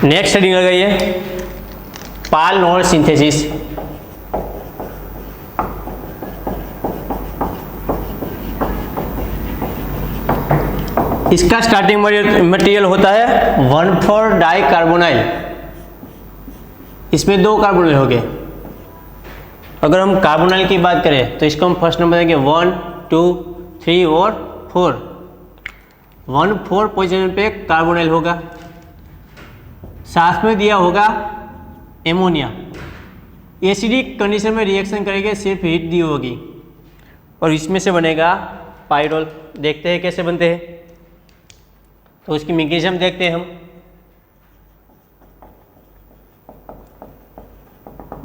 Next heading आ गई है पाल नोर synthesis. इसका स्टार्टिंग मटेरियल होता है 1,4-डाइकार्बोनाइल। इसमें 2 कार्बोनाइल हो गए। अगर हम कार्बोनाइल की बात करें तो इसको हम फर्स्ट नंबर देंगे 1, 2, 3 और 4। 1,4 पोजीशन पे कार्बोनाइल होगा, साथ में दिया होगा एमोनिया। एसिडिक कंडीशन में रिएक्शन करेंगे, सिर्फ हीट दी होगी और इसमें से बनेगा पाइरोल। देखते हैं कैसे बनते हैं, तो उसकी मैकेनिज्म देखते हैं हम।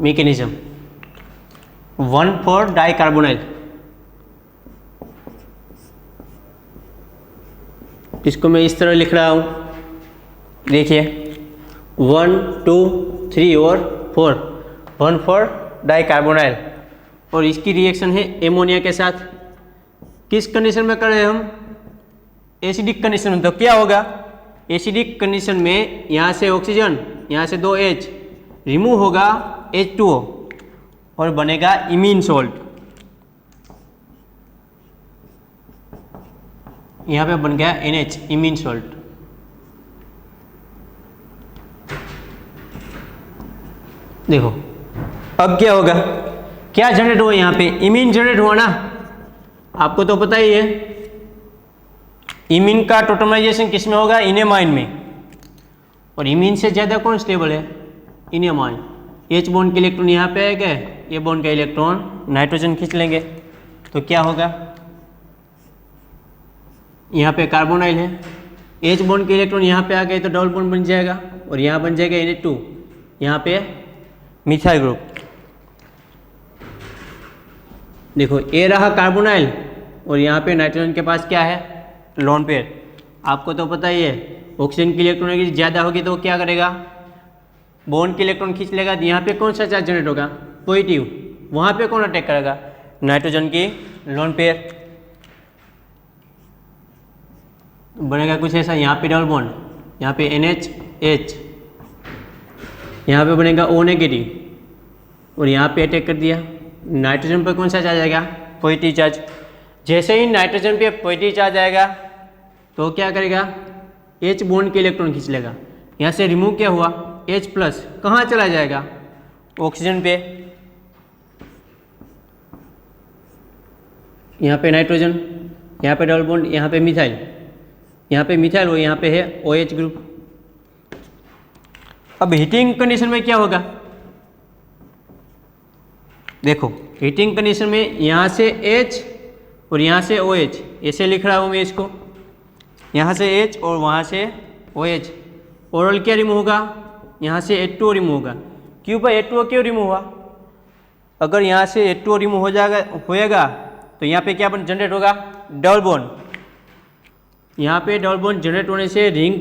मैकेनिज्म 1,4-डाइकार्बोनाइल, इसको मैं इस तरह लिख रहा हूं, देखिए 1, 2, 3 और 4, 1,4-डाइकार्बोनाइल। और इसकी रिएक्शन है एमोनिया के साथ। किस कंडीशन में कर रहे हैं हम? एसिडिक कंडीशन में। तो क्या होगा एसिडिक कंडीशन में? यहाँ से ऑक्सीजन, यहाँ से 2 H रिमूव होगा, H2O और बनेगा इमीन सॉल्ट। यहाँ पे बन गया NH, इमीन सॉल्ट। देखो अब क्या होगा, क्या जनरेट हुआ यहाँ पे? इमीन जनरेट हुआ ना, आपको तो पता ही है। इमीन का टोटमाइजेशन किस में होगा? इनेमाइन में। और इमीन से ज़्यादा कौन स्टेबल है? इनेमाइन। H बॉन्ड के इलेक्ट्रॉन यहाँ पे आएगा, ये बॉन्ड का इलेक्ट्रॉन नाइट्रोजन खींच लेंगे, तो क्या होगा? यहाँ पे कार्बोनाइल है, H बॉन्ड के इलेक्ट्रॉन यहाँ पे आ गए तो डबल बॉन्ड बन जाएगा और यहाँ बन जाएगा Na2, यहाँ पे मिथाइल ग्रुप। देखो ये रहा कार्बोनाइल और यहाँ पे नाइट्रोजन के पास क्या है? Lone pair. आपको तो पता ही है, ऑक्सीजन की इलेक्ट्रॉन ज़्यादा होगी तो क्या करेगा? बॉन्ड के इलेक्ट्रॉन खींच लेगा। यहाँ पे कौन सा चार्ज जनरेट होगा? पॉजिटिव। वहाँ पे कौन अटैक करेगा? नाइट्रोजन की लोन पेयर। बनेगा कुछ ऐसा, यहाँ पे डबल बॉन्ड, यहाँ पे NH, यहाँ पे बनेगा O नेगेटिव और यहाँ पे अटैक कर दिया। नाइट्रोजन पर कौन सा चार्ज आएगा? Positive charge. जैसे ही नाइट्रोजन पे पॉजिटिव चार्ज आएगा तो क्या करेगा? H बॉन्ड के इलेक्ट्रॉन खींच लेगा। यहाँ से रिमूव क्या हुआ? H प्लस कहाँ चला जाएगा? ऑक्सीजन पे। यहाँ पे नाइट्रोजन, यहाँ पे डबल बॉन्ड, यहाँ पे मिथाइल, यहाँ पे मिथाइल और यहाँ पे है OH ग्रुप। अब हीटिंग कंडीशन में क्या होगा? देखो हीटिंग कंडीशन में यहाँ से H और यहाँ से OH, ऐसे लिख रहा हूँ मैं इसको, यहाँ से H और वहाँ से OH। ओरल क्या रिमूव होगा? यहाँ से H2O रिमूव होगा। क्यों भाई H2O क्यों रिमूव हुआ? अगर यहाँ से H2O रिमूव होएगा तो यहाँ पे क्या जनरेट होगा? Double bond. यहाँ पे डबल बॉन्ड जनरेट होने से रिंग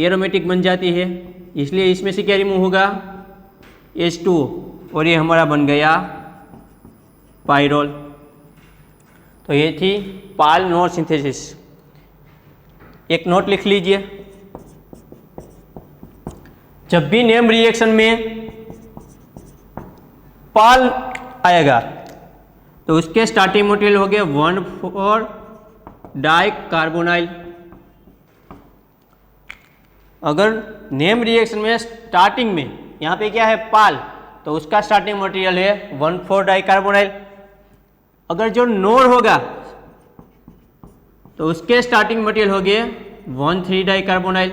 एरोमेटिक बन जाती है, इसलिए इसमें से क्या रिमूव होगा? H2O और ये हमारा बन गया पाइरोल। तो ये थी पाल नोर सिंथेसिस। एक नोट लिख लीजिए, जब भी नेम रिएक्शन में पाल आएगा तो उसके स्टार्टिंग मटेरियल हो गए 1,4-डाइकार्बोनाइल। अगर नेम रिएक्शन में स्टार्टिंग में यहाँ पे क्या है? पाल, तो उसका स्टार्टिंग मटेरियल है 1,4-डाइकार्बोनाइल। अगर जो नोर होगा तो उसके स्टार्टिंग मटेरियल हो गए 1,3-डाइकार्बोनाइल।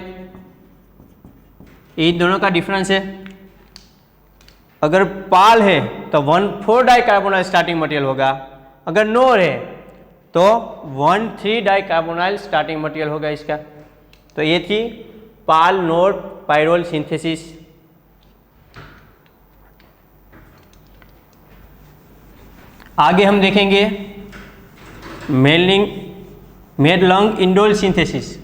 इन दोनों का डिफरेंस है। अगर पाल है तो 1,4-डाइकार्बोनाइल स्टार्टिंग मटेरियल होगा, अगर नोर है तो 1,3-डाइकार्बोनाइल स्टार्टिंग मटेरियल होगा इसका। तो ये थी पाल नोर पाइरोल सिंथेसिस। आगे हम देखेंगे मेडलॉन्ग इंडोल सिंथेसिस।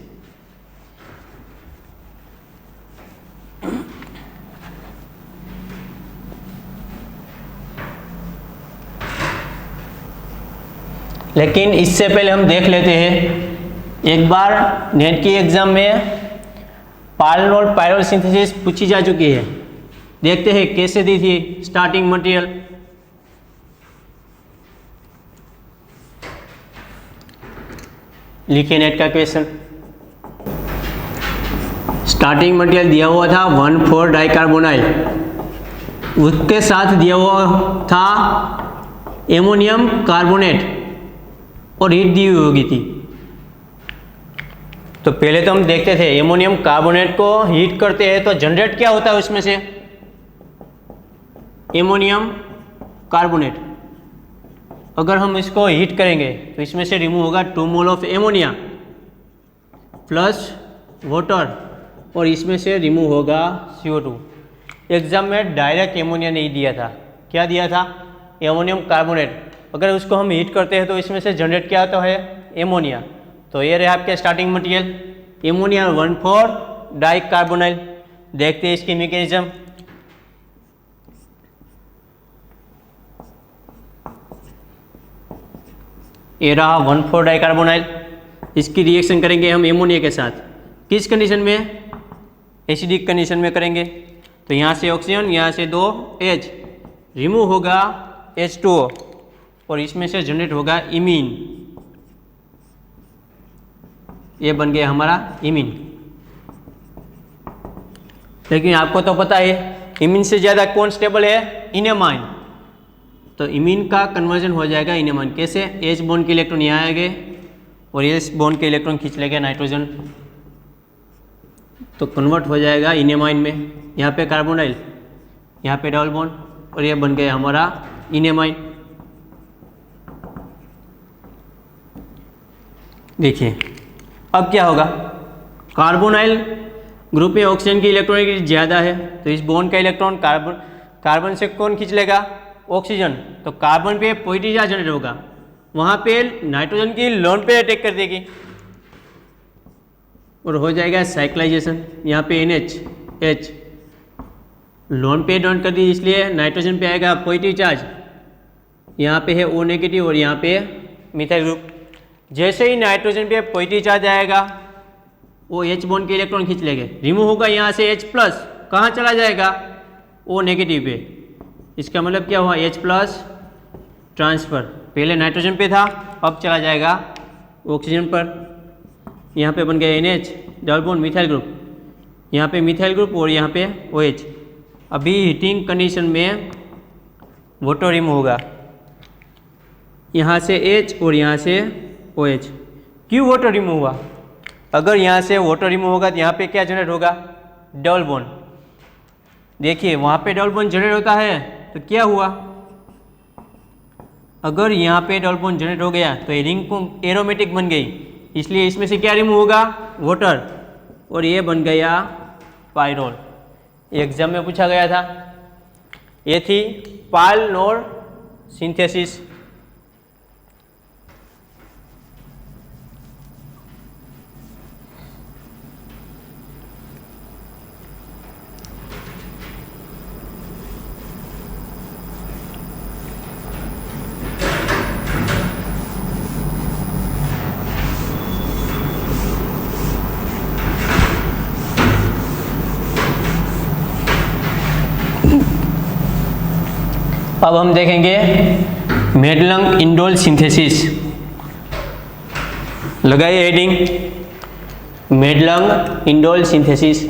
लेकिन इससे पहले हम देख लेते हैं, एक बार नेट की एग्ज़ाम में पार्लनोल पायरोल सिंथेसिस पूछी जा चुकी है। देखते हैं कैसे दी थी स्टार्टिंग मटेरियल। लिखिए नेट का क्वेश्चन। स्टार्टिंग मटेरियल दिया हुआ था 1,4 डाइकार्बोनाइल, उसके साथ दिया हुआ था एमोनियम कार्बोनेट और हीट दी हुई होगी थी। तो पहले तो हम देखते थे एमोनियम कार्बोनेट को हीट करते हैं तो जनरेट क्या होता है उसमें से, एमोनियम कार्बोनेट। अगर हम इसको हीट करेंगे तो इसमें से रिमूव होगा 2 mole of ammonia plus water और इसमें से रिमूव होगा CO2। एग्जाम में डायरेक्ट एमोनिया नहीं दिया था, क्या दिया था, एमोनियम कार्बोनेट। अगर उसको हम हीट करते हैं तो इसमें से जनरेट क्या होता है, एमोनिया। तो ये रहे आपके स्टार्टिंग मटेरियल एमोनिया 1,4 डाइकार्बोनाइल। देखते हैं इसकी मैकेनिज्म। ये रहा 1,4 डाइकार्बोनाइल, इसकी रिएक्शन करेंगे हम एमोनिया के साथ। किस कंडीशन में, एसिडिक कंडीशन में करेंगे। तो यहाँ से ऑक्सीजन, यहाँ से 2 H, रिमूव होगा H2O और इसमें से जनरेट होगा इमीन। ये बन गया हमारा इमीन। लेकिन आपको तो पता है इमीन से ज़्यादा कौन स्टेबल है, इनेमाइन। तो इमीन का कन्वर्जन हो जाएगा इनेमाइन। कैसे, H बॉन्ड के इलेक्ट्रॉन यहाँ आएंगे और S बॉन्ड के इलेक्ट्रॉन खींच लेंगे नाइट्रोजन, तो कन्वर्ट हो जाएगा इनेमाइन में। यहाँ पे कार्बोनाइल, यहाँ पे डबल बॉन्ड और ये बन गया हमारा इनेमाइन। देखिए अब क्या होगा, कार्बोनाइल ग्रुप में ऑक्सीजन की इलेक्ट्रॉनिक ज़्यादा है तो इस बॉन्ड का इलेक्ट्रॉन कार्बन से कौन खींच लेगा, ऑक्सीजन। तो कार्बन पे पॉजिटिव चार्ज जनरेट होगा, वहाँ पे नाइट्रोजन की लोन पे अटैक कर देगी और हो जाएगा साइक्लाइजेशन। यहाँ पे NH लोन पे डोनेट कर दी, इसलिए नाइट्रोजन पे आएगा पॉजिटिव चार्ज। यहाँ पे है O नेगेटिव और यहाँ पे मिथाइल ग्रुप। जैसे ही नाइट्रोजन पे पॉजिटिव चार्ज आएगा वो H बॉन्ड के इलेक्ट्रॉन खींच लेंगे, रिमूव होगा यहाँ से H प्लस, कहाँ चला जाएगा, O नेगेटिव पे। इसका मतलब क्या हुआ, H प्लस ट्रांसफर। पहले नाइट्रोजन पे था, अब चला जाएगा ऑक्सीजन पर। यहाँ पे बन गया NH double bond methyl group, यहाँ पे मिथाइल ग्रुप और यहाँ पे OH। अभी हीटिंग कंडीशन में वाटर रिमूव होगा, यहाँ से H और यहाँ से OH। क्यों वाटर रिमूव हुआ, अगर यहाँ से वाटर रिमूव होगा तो यहाँ पे क्या जनरेट होगा, डबल बॉन्ड। देखिए वहाँ पे डबल बॉन्ड जनरेट होता है तो क्या हुआ, अगर यहाँ पे डबल बॉन्ड जनरेट हो गया तो ये रिंग एरोमेटिक बन गई, इसलिए इसमें से क्या रिमूव होगा, वाटर, और ये बन गया पायरोल। एग्जाम में पूछा गया था। ये थी पार्लनोल सिंथेसिस। अब हम देखेंगे मेडलंग इंडोल सिंथेसिस। लगाइए हेडिंग मेडलंग इंडोल सिंथेसिस।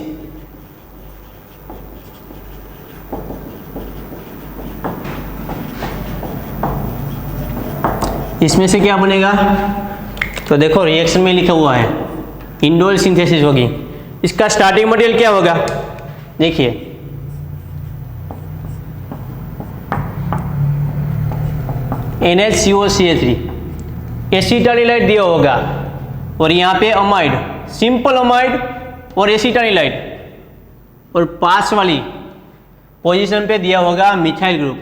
इसमें से क्या बनेगा, तो देखो रिएक्शन में लिखा हुआ है इंडोल सिंथेसिस होगी। इसका स्टार्टिंग मटेरियल क्या होगा, देखिए NaCO3 एसिटाइलाइट दिया होगा और यहाँ पे अमाइड, सिंपल अमाइड और एसिटाइलाइट, और पास वाली पोजीशन पे दिया होगा मिथाइल ग्रुप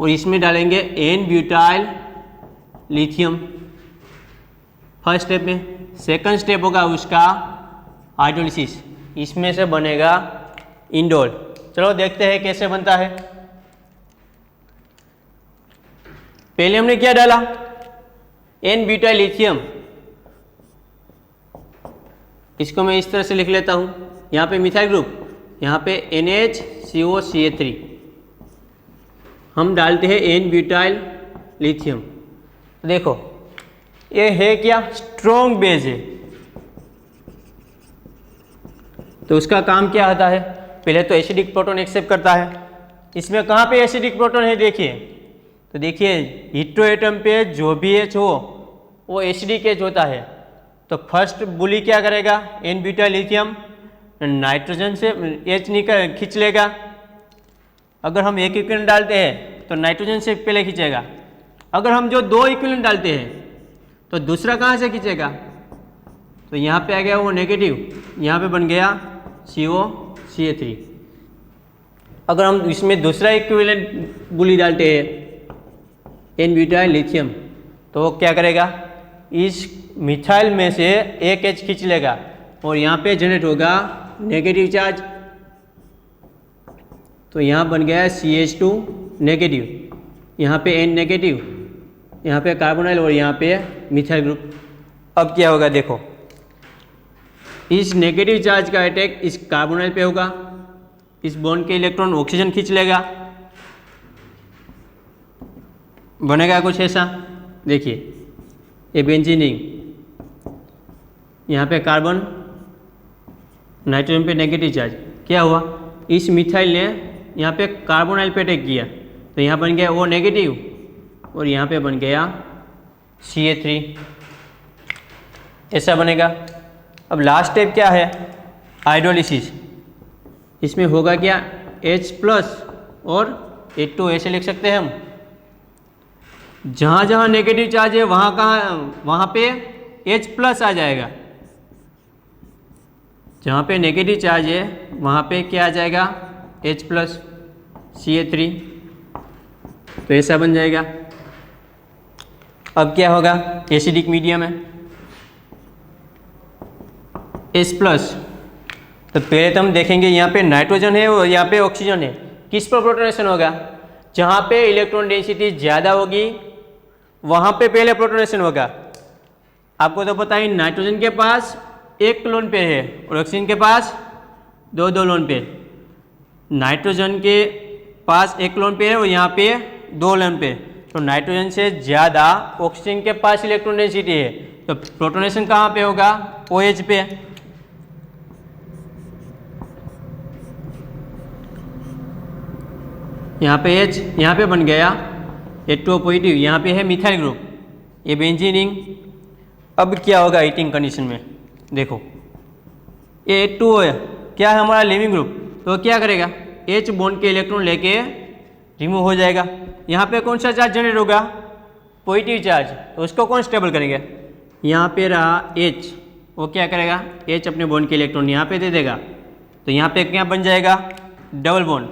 और इसमें डालेंगे N-ब्यूटाइल लिथियम फर्स्ट स्टेप में। सेकंड स्टेप होगा उसका हाइड्रोलिसिस, इसमें से बनेगा इंडोल। चलो देखते हैं कैसे बनता है। पहले हमने क्या डाला, N-ब्यूटाइल लिथियम, इसको मैं इस तरह से लिख लेता हूँ। यहाँ पे मिथाइल ग्रुप, यहाँ पे NHCOCH3, हम डालते हैं N ब्यूटाइल लिथियम। देखो ये है क्या, स्ट्रॉन्ग बेस है, तो उसका काम क्या होता है, पहले तो एसिडिक प्रोटॉन एक्सेप्ट करता है। इसमें कहाँ पे एसिडिक प्रोटॉन है देखिए, तो देखिए हीट्रो एटम पे जो भी एच हो वो एसिडिक एच होता है। तो फर्स्ट बुली क्या करेगा, N ब्यूटाइल लिथियम नाइट्रोजन से एच निकल खींच लेगा। अगर हम एक इक्विवेलेंट डालते हैं तो नाइट्रोजन से पहले खींचेगा। अगर हम जो दो इक्विवेलेंट डालते हैं तो दूसरा कहाँ से खींचेगा, तो यहाँ पे आ गया वो नेगेटिव, यहाँ पे बन गया COCH3। अगर हम इसमें दूसरा इक्विवेलेंट बुली डालते हैं N ब्यूटाइल लिथियम, तो वो क्या करेगा, इस मिथाइल में से एक H खींच लेगा और यहाँ पे जनरेट होगा नेगेटिव चार्ज। तो यहाँ बन गया CH2 नेगेटिव, यहाँ पे N नेगेटिव, यहाँ पे कार्बोनाइल और यहाँ पे मिथाइल ग्रुप। अब क्या होगा देखो, इस नेगेटिव चार्ज का अटैक इस कार्बोनाइल पे होगा, इस बॉन्ड के इलेक्ट्रॉन ऑक्सीजन खींच लेगा, बनेगा कुछ ऐसा। देखिए ये बेंजीन रिंग, यहाँ पे कार्बन, नाइट्रोजन पे नेगेटिव चार्ज, क्या हुआ, इस मिथाइल ने यहाँ पे कार्बोनाइल पे अटैक किया, तो यहाँ बन गया O नेगेटिव और यहाँ पे बन गया CH3, ऐसा बनेगा। अब लास्ट स्टेप क्या है, हाइड्रोलिसिस। इसमें होगा क्या, H प्लस और H2 ऐसे लिख सकते हैं हम। जहाँ जहाँ नेगेटिव चार्ज है वहाँ पे H प्लस आ जाएगा, जहाँ पे नेगेटिव चार्ज है वहाँ पे क्या आ जाएगा, H प्लस CH3, तो ऐसा बन जाएगा। अब क्या होगा, एसिडिक मीडियम है H प्लस, तो पहले तो हम देखेंगे यहाँ पे नाइट्रोजन है और यहाँ पे ऑक्सीजन है, किस पर प्रोटोनेशन होगा, जहाँ पे इलेक्ट्रॉन डेंसिटी ज़्यादा होगी वहाँ पे पहले प्रोटोनेशन होगा। आपको तो पता ही, नाइट्रोजन के पास एक लोन पेयर है और ऑक्सीजन के पास दो लोन पेयर। नाइट्रोजन के पास एक लोन पेयर है और यहाँ पे दो लोन पेयर, तो नाइट्रोजन से ज़्यादा ऑक्सीजन के पास इलेक्ट्रॉन डेंसिटी है, तो प्रोटोनेशन कहाँ पे होगा, OH पे। यहाँ पे H, यहाँ पे बन गया H2O पॉजिटिव, यहाँ पे है मिथाइल ग्रुप, ये बेंजीन रिंग। अब क्या होगा हीटिंग कंडीशन में, देखो ये H2O है, क्या है हमारा लिविंग ग्रुप, तो क्या करेगा, H बॉन्ड के इलेक्ट्रॉन लेके रिमूव हो जाएगा। यहाँ पे कौन सा चार्ज जनरेट होगा, पॉजिटिव चार्ज, तो उसको कौन स्टेबल करेंगे, यहाँ पे रहा H, वो क्या करेगा, H अपने बॉन्ड के इलेक्ट्रॉन यहाँ पे दे देगा, तो यहाँ पे क्या बन जाएगा, डबल बॉन्ड,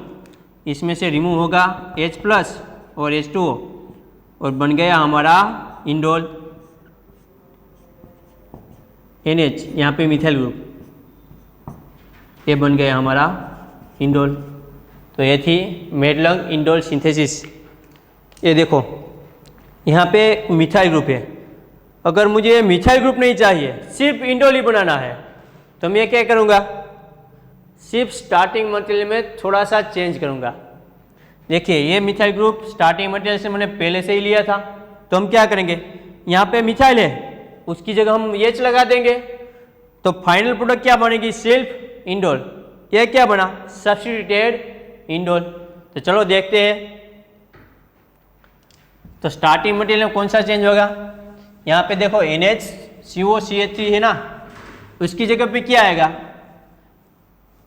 इसमें से रिमूव होगा H प्लस और H2O और बन गया हमारा इंडोल NH, यहाँ पे मिथाइल ग्रुप, ये बन गया हमारा इंडोल। तो ये थी मेडलंग इंडोल सिंथेसिस। ये देखो यहाँ पे मिथाइल ग्रुप है, अगर मुझे मिथाइल ग्रुप नहीं चाहिए, सिर्फ इंडोल ही बनाना है, तो मैं क्या करूँगा, सिर्फ स्टार्टिंग मटेरियल में थोड़ा सा चेंज करूँगा। देखिए ये मिथाइल ग्रुप स्टार्टिंग मटेरियल से मैंने पहले से ही लिया था, तो हम क्या करेंगे, यहाँ पे मिथाइल है उसकी जगह हम H लगा देंगे, तो फाइनल प्रोडक्ट क्या बनेगी, सेल्फ इंडोल। ये क्या बना, सब्स्टिट्यूटेड इंडोल। तो चलो देखते हैं। तो स्टार्टिंग मटेरियल में कौन सा चेंज होगा, यहाँ पे देखो NHCOCH3 है ना, उसकी जगह पे क्या आएगा,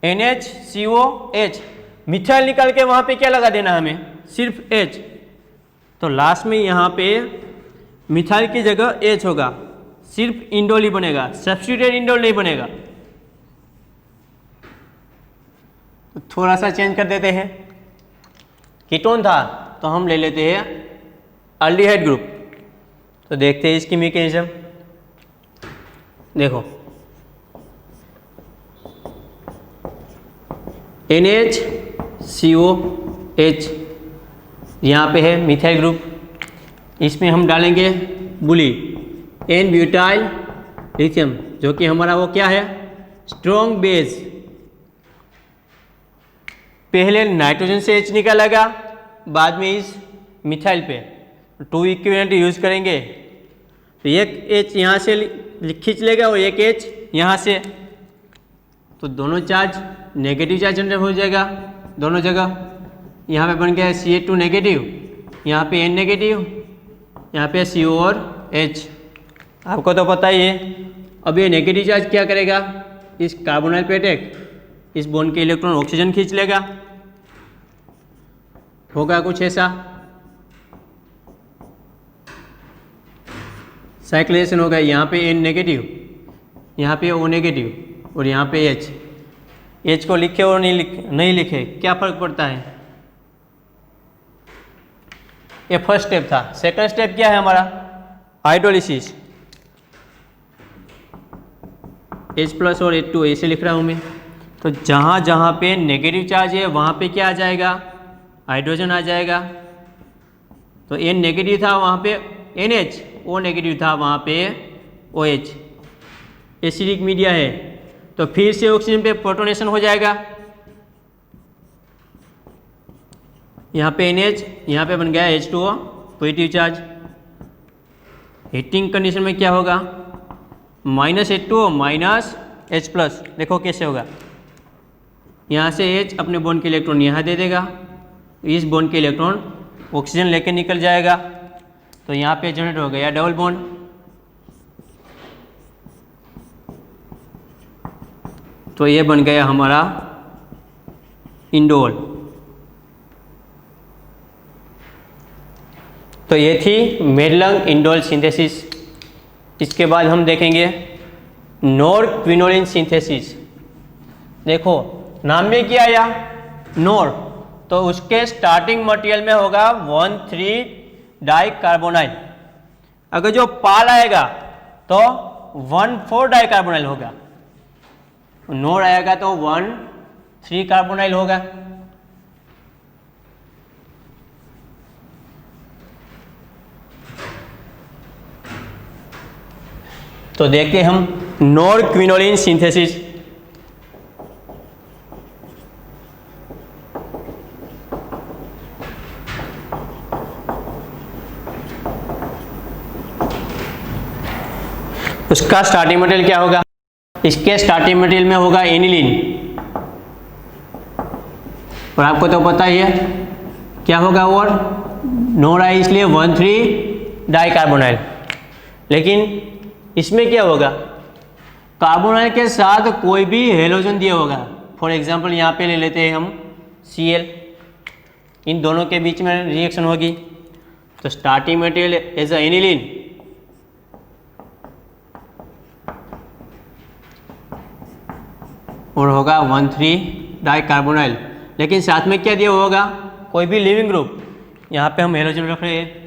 NHCOH, मिथाइल निकाल के वहाँ पे क्या लगा देना हमें, सिर्फ H। तो लास्ट में यहाँ पे मिथाइल की जगह H होगा, सिर्फ इंडोल ही बनेगा, सब्स्टिट्यूटेड इंडोल नहीं बनेगा। तो थोड़ा सा चेंज कर देते हैं, कीटोन था तो हम ले लेते हैं एल्डिहाइड ग्रुप। तो देखते हैं इसकी मैकेनिज्म। देखो NHCOH, यहाँ पे है मिथाइल ग्रुप, इसमें हम डालेंगे बुली N ब्यूटाइल लिथियम, जो कि हमारा वो क्या है, स्ट्रॉन्ग बेस, पहले नाइट्रोजन से H निकालेगा, बाद में इस मिथाइल पे 2 इक्विवेलेंट यूज करेंगे, तो एक H यहाँ से खींच लेगा और एक H यहाँ से, तो दोनों चार्ज नेगेटिव चार्ज जनरेट हो जाएगा दोनों जगह। यहाँ पे बन गया Ca2 नेगेटिव, यहाँ पे N नेगेटिव, यहाँ पे CO और H। आपको तो पता ही है। अब ये नेगेटिव चार्ज क्या करेगा, इस कार्बोनाइल पे अटैक, इस बॉन्ड के इलेक्ट्रॉन ऑक्सीजन खींच लेगा, होगा कुछ ऐसा, साइक्लाइजेशन होगा। यहाँ पे N नेगेटिव, यहाँ पे O नेगेटिव और यहाँ पे H। H को लिखे और नहीं लिखे क्या फर्क पड़ता है। ये फर्स्ट स्टेप था। सेकंड स्टेप क्या है हमारा, हाइड्रोलिसिस। H+ और H2 ऐसे लिख रहा हूँ मैं। तो जहाँ जहाँ पे नेगेटिव चार्ज है वहाँ पे क्या आ जाएगा, हाइड्रोजन आ जाएगा। तो N नेगेटिव था वहाँ पे NH, O नेगेटिव था वहाँ पे OH। एसिडिक मीडिया है तो फिर से ऑक्सीजन पे प्रोटोनेशन हो जाएगा। यहाँ पे NH, यहाँ पे बन गया H2O positive charge. Heating condition में क्या होगा, -H2O -H+। देखो कैसे होगा, यहाँ से H अपने बॉन्ड के इलेक्ट्रॉन यहाँ दे देगा, इस बॉन्ड के इलेक्ट्रॉन ऑक्सीजन लेके निकल जाएगा, तो यहाँ पे जनरेट हो गया डबल बॉन्ड। तो ये बन गया हमारा इंडोल। तो ये थी मेडलंग इंडोल सिंथेसिस। इसके बाद हम देखेंगे नोर क्विनोलिन सिंथेसिस। देखो नाम में क्या आया, नोर, तो उसके स्टार्टिंग मटेरियल में होगा 1,3 डाइकार्बोनाइल। अगर जो पाल आएगा तो 1,4 डाइकार्बोनाइल होगा, नोर आएगा तो 1,3 कार्बोनाइल होगा। तो देखते हम नोर क्विनोलिन सिंथेसिस। उसका स्टार्टिंग मटेरियल क्या होगा, इसके स्टार्टिंग मटेरियल में होगा एनिलीन, और आपको तो पता ही है क्या होगा, और नोर आई इसलिए 1,3 डाइकार्बोनाइल। लेकिन इसमें क्या होगा, कार्बोनाइल के साथ कोई भी हेलोजन दिया होगा। फॉर एग्जांपल यहाँ पे ले लेते हैं हम Cl, इन दोनों के बीच में रिएक्शन होगी, तो starting material as a aniline, और होगा 1,3 डाइकार्बोनाइल। लेकिन साथ में क्या दिया होगा, कोई भी लिविंग ग्रुप, यहाँ पे हम हेलोजन रख रहे हैं।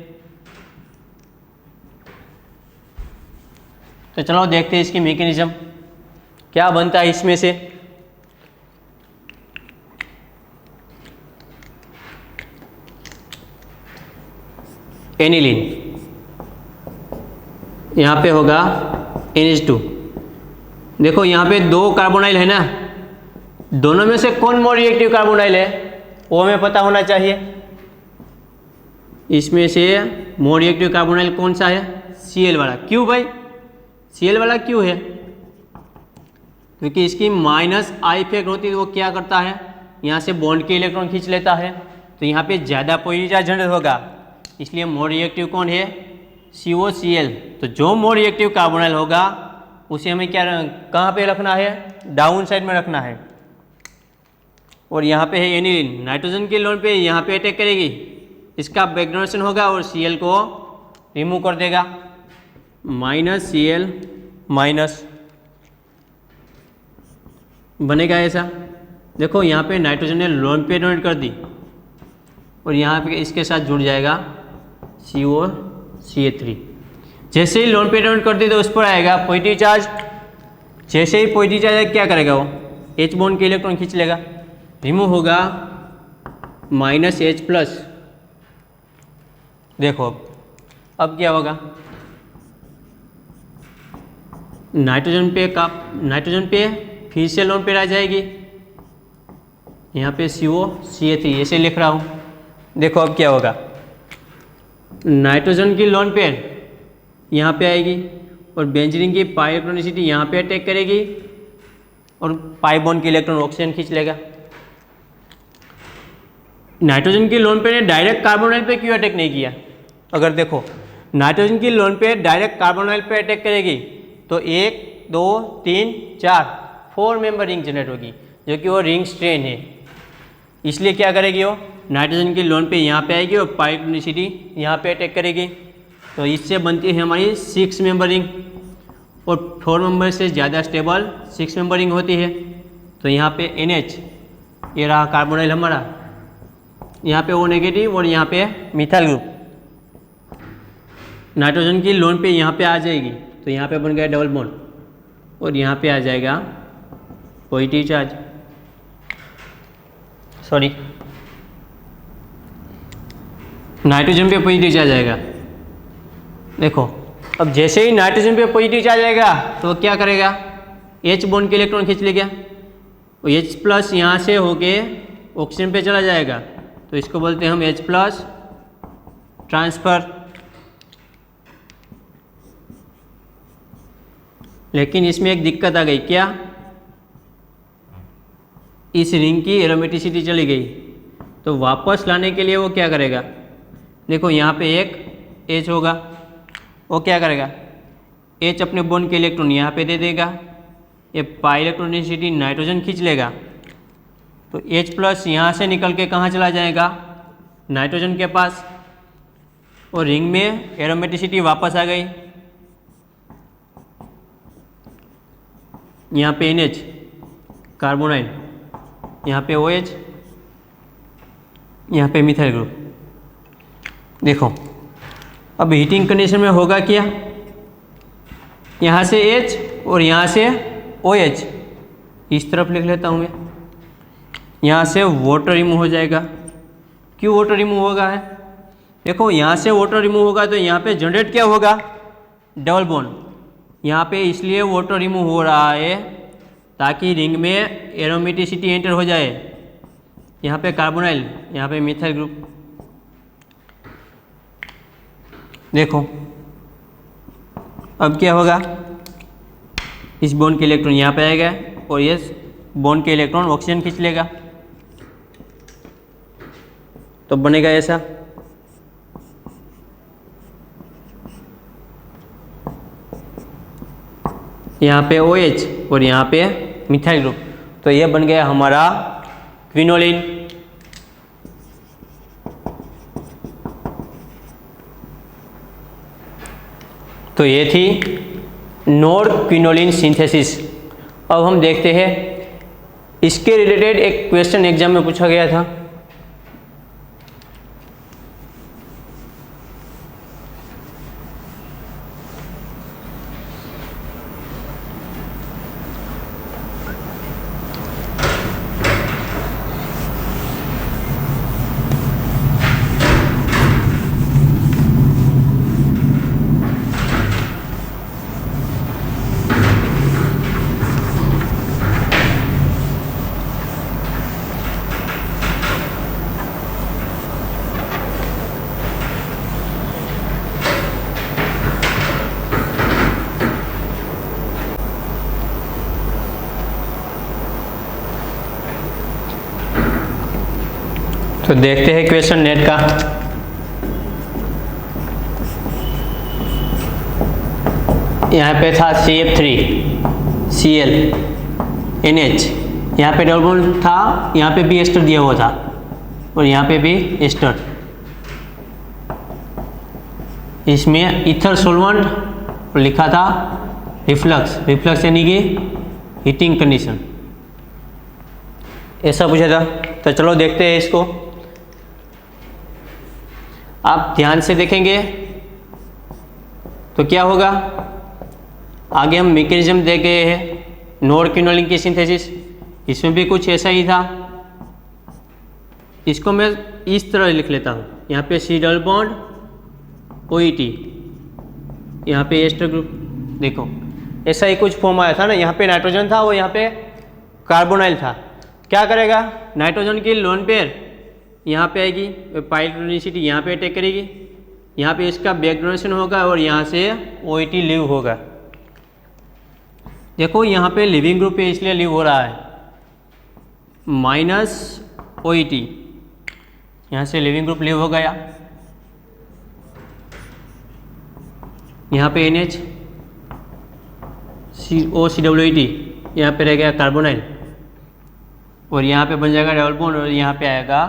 तो चलो देखते हैं इसकी मैकेनिज्म क्या बनता है इसमें से। एनिलीन, यहाँ पे होगा NH2। देखो यहाँ पे 2 कार्बोनाइल है ना, दोनों में से कौन मोर रिएक्टिव कार्बोनाइल है वो हमें पता होना चाहिए। इसमें से मोर रिएक्टिव कार्बोनाइल कौन सा है, Cl वाला। क्यों भाई Cl वाला क्यों है, क्योंकि इसकी -I इफेक्ट होती है, तो वो क्या करता है, यहाँ से बॉन्ड के इलेक्ट्रॉन खींच लेता है, तो यहाँ पे ज़्यादा पॉजिटिव चार्ज जनरेट होगा, इसलिए मोर रिएक्टिव कौन है, COCl। तो जो मोर रिएक्टिव कार्बोनाइल होगा उसे हमें क्या कहाँ पे रखना है, डाउन साइड में रखना है। और यहाँ पे है एनिलीन, नाइट्रोजन के लोन पे यहाँ पे अटैक करेगी, इसका बैकडोनेशन होगा और Cl को रिमूव कर देगा, -Cl माइनस बनेगा ऐसा। देखो यहाँ पे नाइट्रोजन ने लोन पे डोनेट कर दी और यहाँ पे इसके साथ जुड़ जाएगा COCl3। जैसे ही लोन पे डोनेट कर दी तो उस पर आएगा पॉजिटिव चार्ज। जैसे ही पॉजिटिव चार्ज क्या करेगा, वो H बॉन्ड के इलेक्ट्रॉन खींच लेगा, रिमूव होगा -H+। देखो अब क्या होगा, नाइट्रोजन पे फिर से लोन पेयर आ जाएगी, यहाँ पे COCH3 ऐसे लिख रहा हूँ। देखो अब क्या होगा, नाइट्रोजन की लोन पेयर यहाँ पे आएगी और बेंजीन की पाई इलेक्ट्रॉनिसिटी यहाँ पे अटैक करेगी और पाई बॉन्ड के इलेक्ट्रॉन ऑक्सीजन खींच लेगा। नाइट्रोजन की लोन पेयर ने डायरेक्ट कार्बोनाइल पे क्यों अटैक नहीं किया? अगर देखो नाइट्रोजन की लोन पेयर डायरेक्ट कार्बोनाइल पे अटैक करेगी तो 1 2 3 4 मेंबर रिंग जनरेट होगी, जो कि वो रिंग स्ट्रेन है। इसलिए क्या करेगी वो, नाइट्रोजन की लोन पे यहाँ पे आएगी और पाई इलेक्ट्रॉनिसिटी यहाँ पे अटैक करेगी। तो इससे बनती है हमारी 6 मेंबर रिंग, और 4 मेंबर से ज़्यादा स्टेबल 6 मेंबर रिंग होती है। तो यहाँ पे NH, ये रहा कार्बोनाइल हमारा, यहाँ पे O नेगेटिव और यहाँ पे मिथाइल ग्रुप। नाइट्रोजन की लोन पे यहाँ पे आ जाएगी तो यहाँ पे बन गया डबल बॉन्ड और यहाँ पे आ जाएगा पॉजिटिव चार्ज, सॉरी नाइट्रोजन पे पॉजिटिव चार्ज आएगा। देखो अब जैसे ही नाइट्रोजन पे पॉजिटिव चार्ज आएगा तो वो क्या करेगा, H बॉन्ड के इलेक्ट्रॉन खींच लेगा, और H प्लस यहाँ से होके ऑक्सीजन पे चला जाएगा, तो इसको बोलते हैं हम H प्लस ट्रांसफर। लेकिन इसमें एक दिक्कत आ गई, क्या? इस रिंग की एरोमेटिसिटी चली गई, तो वापस लाने के लिए वो क्या करेगा, देखो यहाँ पे एक H होगा, वो क्या करेगा, H अपने बॉन्ड के इलेक्ट्रॉन यहाँ पे दे देगा, ये पाई इलेक्ट्रॉनिसिटी नाइट्रोजन खींच लेगा, तो H प्लस यहाँ से निकल के कहाँ चला जाएगा, नाइट्रोजन के पास, और रिंग में एरोमेटिसिटी वापस आ गई। यहाँ पे NH कार्बोनाइल, यहाँ पे OH, यहाँ पे मिथाइल ग्रुप। देखो अब हीटिंग कंडीशन में होगा क्या, यहाँ से H और यहाँ से OH, इस तरफ लिख लेता हूँ मैं, यहाँ से वाटर रिमूव हो जाएगा। क्यों वाटर रिमूव होगा है, देखो यहाँ से वाटर रिमूव होगा तो यहाँ पे जनरेट क्या होगा, डबल बॉन्ड। यहाँ पे इसलिए वाटर रिमूव हो रहा है ताकि रिंग में एरोमेटिसिटी एंटर हो जाए। यहाँ पे कार्बोनाइल, यहाँ पे मिथाइल ग्रुप। देखो अब क्या होगा, इस बॉन्ड के इलेक्ट्रॉन यहाँ पे आएगा और ये बॉन्ड के इलेक्ट्रॉन ऑक्सीजन खींच लेगा, तो बनेगा ऐसा। यहाँ पे OH और यहाँ पे मिथाइल ग्रुप, तो ये बन गया हमारा क्विनोलिन। तो ये थी नॉर क्विनोलिन सिंथेसिस। अब हम देखते हैं इसके रिलेटेड एक क्वेश्चन एग्जाम में पूछा गया था। तो देखते हैं क्वेश्चन नेट का। यहाँ पे था CF3Cl NH, यहाँ पे डबल बॉन्ड था, यहाँ पे भी एस्टर दिया हुआ था और यहाँ पे भी एस्टर। इसमें ईथर सॉल्वेंट लिखा था रिफ्लक्स, रिफ्लक्स यानी कि हीटिंग कंडीशन, ऐसा पूछा था। तो चलो देखते हैं इसको। आप ध्यान से देखेंगे तो क्या होगा, आगे हम मैकेनिज्म देख गए हैं नॉर क्विनोलिन की सिंथेसिस, इसमें भी कुछ ऐसा ही था। इसको मैं इस तरह लिख लेता हूँ, यहाँ पे C डबल बॉन्ड OET, यहाँ पे एस्टर ग्रुप। देखो ऐसा ही कुछ फॉर्म आया था ना, यहाँ पे नाइट्रोजन था और यहाँ पे कार्बोनाइल था, क्या करेगा, नाइट्रोजन की लोन पेयर यहाँ पे आएगी, पाई इलेक्ट्रोनिसिटी यहाँ पे अटैक करेगी, यहाँ पे इसका बैक डोनेशन होगा और यहाँ से OET लीव होगा। देखो यहाँ पे लिविंग ग्रुप है इसलिए लीव हो रहा है, माइनस OET, यहाँ से लिविंग ग्रुप लीव हो गया, यहाँ पे NH COCWET यहाँ पे रह गया कार्बोनाइल और यहाँ पे बन जाएगा डबल बॉन्ड और यहाँ पे आएगा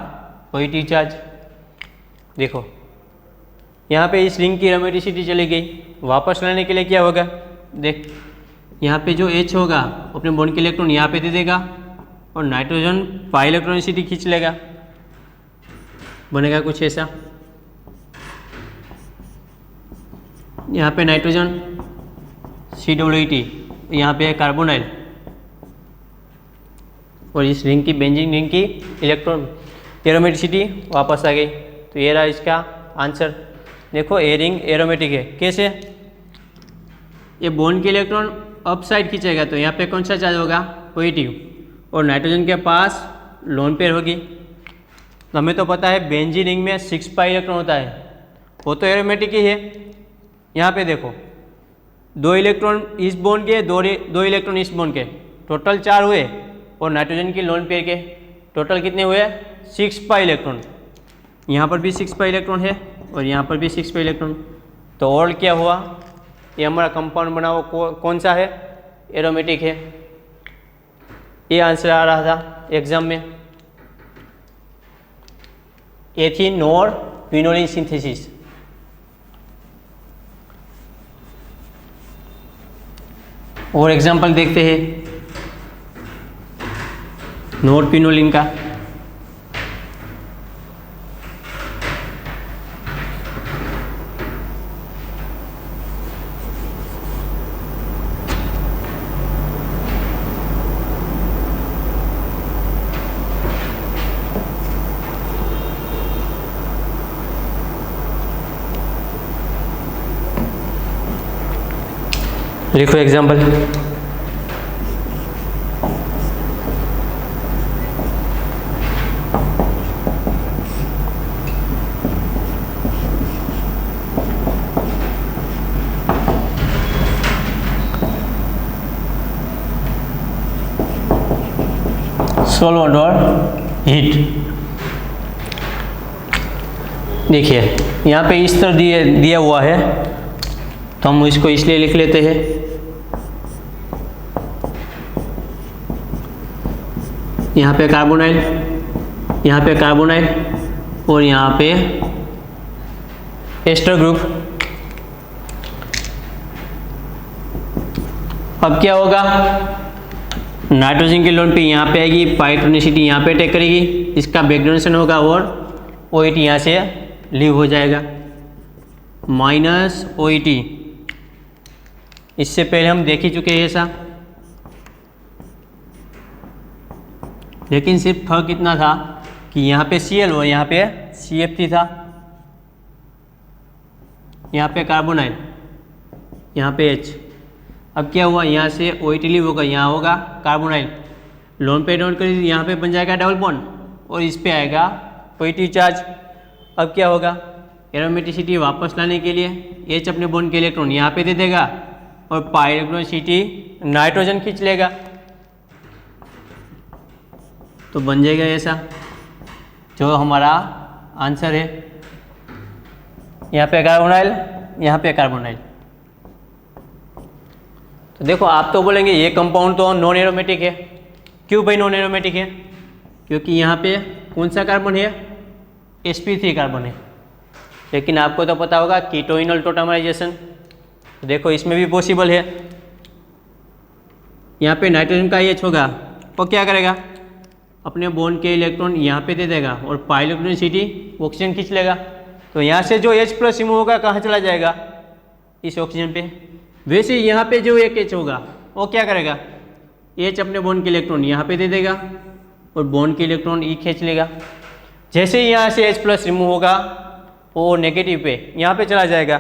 OET चार्ज। देखो यहाँ पे इस रिंग की एरोमेटिसिटी चली गई, वापस लाने के लिए क्या होगा, देख यहाँ पे जो H होगा अपने बॉन्ड के इलेक्ट्रॉन यहाँ पे दे देगा और नाइट्रोजन पाई इलेक्ट्रोनिसिटी खींच लेगा, बनेगा कुछ ऐसा। यहाँ पे नाइट्रोजन CWET, यहाँ पे है कार्बोनाइल और इस रिंग की बेंजीन रिंग की इलेक्ट्रॉन एरोमेटिसिटी वापस आ गई। तो ये रहा इसका आंसर। देखो ए रिंग एरोमेटिक है, कैसे, ये बॉन्ड के इलेक्ट्रॉन अप साइड खींचेगा तो यहाँ पे कौन सा चार्ज होगा, पॉजिटिव, और नाइट्रोजन के पास लोन पेयर होगी। तो हमें तो पता है बेंजीन रिंग में 6 पाई इलेक्ट्रॉन होता है, वो तो एरोमेटिक ही है। यहाँ पे देखो 2 इलेक्ट्रॉन इस बॉन्ड के, 2 इलेक्ट्रॉन इस बॉन्ड के, टोटल 4 हुए और नाइट्रोजन की लोन पेयर के टोटल कितने हुए, 6 पाई इलेक्ट्रॉन। यहाँ पर भी 6 पाई इलेक्ट्रॉन है और यहाँ पर भी 6 पाई इलेक्ट्रॉन। तो और क्या हुआ, ये हमारा कंपाउंड बना हुआ कौन सा है, एरोमेटिक है। ये आंसर आ रहा था एग्जाम में, एथीन और क्विनोलिन सिंथेसिस। और एग्जाम्पल देखते हैं नॉर क्विनोलिन का। लिखो एग्जाम्पल। सॉल्वेंट और हीट। देखिए यहाँ पे इस तरह दिया हुआ है तो हम इसको इसलिए लिख लेते हैं, यहाँ पे कार्बोनाइल, यहाँ पे कार्बोनाइल और यहाँ पे एस्टर ग्रुप। अब क्या होगा, नाइट्रोजन की लोन पे यहाँ पे आएगी, पाई इलेक्ट्रोनिसिटी यहाँ पे अटैक करेगी, इसका बैक डोनेशन होगा और OET यहाँ से लीव हो जाएगा, माइनस OET। इससे पहले हम देख ही चुके हैं ऐसा, लेकिन सिर्फ फर्क इतना था कि यहाँ पे Cl और यहाँ पे CF3 था, यहाँ पे कार्बोनाइल, यहाँ पे H। अब क्या हुआ, यहाँ से OET लीव होगा, यहाँ होगा कार्बोनाइल, लोन पे डाउन कर यहाँ पे बन जाएगा डबल बॉन्ड और इस पे आएगा OET चार्ज। अब क्या होगा, एरोमेटिसिटी वापस लाने के लिए H अपने बॉन्ड के इलेक्ट्रॉन यहाँ पे दे देगा और पाई इलेक्ट्रोनिसिटी नाइट्रोजन खींच लेगा, तो बन जाएगा ऐसा जो हमारा आंसर है। यहाँ पे कार्बोनाइल, यहाँ पे कार्बोनाइल। तो देखो आप तो बोलेंगे ये कंपाउंड तो नॉन एरोमेटिक है, क्यों भाई नॉन एरोमेटिक है, क्योंकि यहाँ पे कौन सा कार्बन है, sp3 कार्बन है। लेकिन आपको तो पता होगा कीटोइनल टोटामराइजेशन, तो देखो इसमें भी पॉसिबल है। यहाँ पे नाइट्रोजन का H होगा, वो क्या करेगा, अपने बॉन्ड के इलेक्ट्रॉन यहाँ पे दे देगा और पाई इलेक्ट्रोनिसिटी ऑक्सीजन खींच लेगा, तो यहाँ से जो H+ रिमूव होगा कहाँ चला जाएगा, इस ऑक्सीजन पे। वैसे यहाँ पे जो एक H होगा वो क्या करेगा, H अपने बॉन्ड के इलेक्ट्रॉन यहाँ पे दे देगा और बॉन्ड के इलेक्ट्रॉन E खींच लेगा। जैसे ही यहाँ से H+ रिमूव होगा वो नेगेटिव पे यहाँ पे चला जाएगा,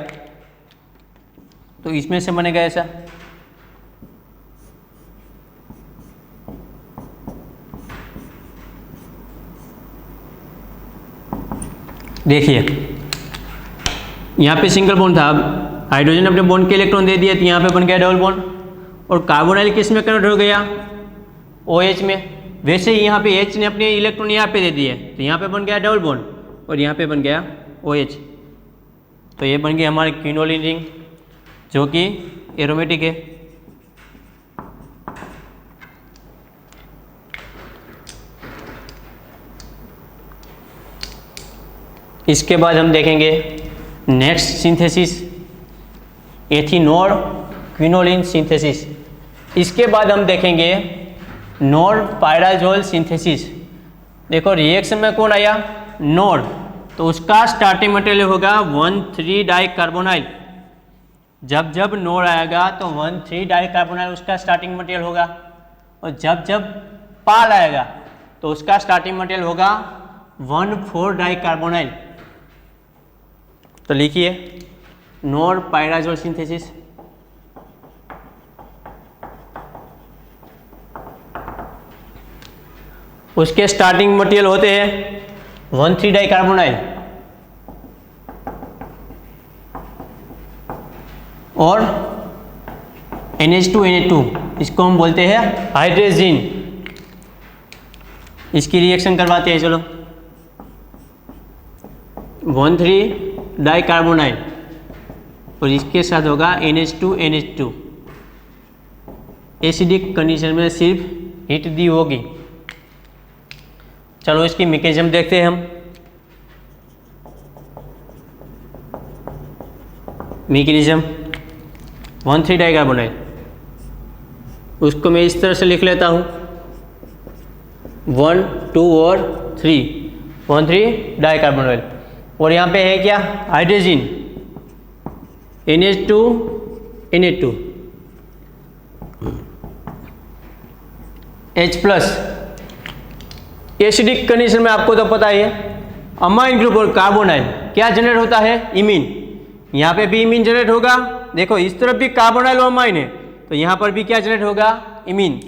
तो इसमें से बनेगा ऐसा। देखिए यहाँ पे सिंगल बॉन्ड था, अब हाइड्रोजन अपने बॉन्ड के इलेक्ट्रॉन दे दिए तो यहाँ पे बन गया डबल बॉन्ड, और कार्बोनाइल किस में कन्वर्ट हो गया, OH में। वैसे ही यहाँ पे H ने अपने इलेक्ट्रॉन यहाँ पे दे दिए तो यहाँ पे बन गया डबल बॉन्ड और यहाँ पे बन गया OH। तो ये बन गई हमारी क्विनोलिन रिंग जो कि एरोमेटिक है। इसके बाद हम देखेंगे next synthesis, ethanol quinoline synthesis. इसके बाद हम देखेंगे नॉर पायराजोल सिंथेसिस। देखो रिएक्शन में कौन आया, नॉर, तो उसका स्टार्टिंग मटेरियल होगा 1,3 डाइकार्बोनाइल। जब जब नॉर आएगा तो 1,3 डाइकार्बोनाइल उसका स्टार्टिंग मटेरियल होगा, और जब जब पाल आएगा तो उसका स्टार्टिंग मटेरियल होगा 1,4 डाइकार्बोनाइल। तो लिखिए नॉर पायराजोल सिंथेसिस। उसके स्टार्टिंग मटेरियल होते हैं 1,3 डाइकार्बोनाइल और NH2 इसको हम बोलते हैं हाइड्रोजन। इसकी रिएक्शन करवाते हैं, चलो 1,3 डाइकार्बोनाइल और इसके साथ होगा NH2 एसिडिक कंडीशन में सिर्फ हीट दी होगी। चलो इसकी मैकेनिज्म देखते हैं हम। मैकेनिज्म 1,3 डाइकार्बोनाइल, उसको मैं इस तरह से लिख लेता हूँ 1, 2 और 3, 1,3 डाइकार्बोनाइल। और यहाँ पे है क्या, hydrogen NH2 H+। Acidic condition में आपको तो पता ही है, अमाइन ग्रुप और कार्बोनाइल क्या जनरेट होता है, इमीन। यहाँ पे भी इमीन जनरेट होगा, देखो इस तरफ भी कार्बोनाइल और अमाइन है तो यहाँ पर भी क्या जनरेट होगा, इमीन।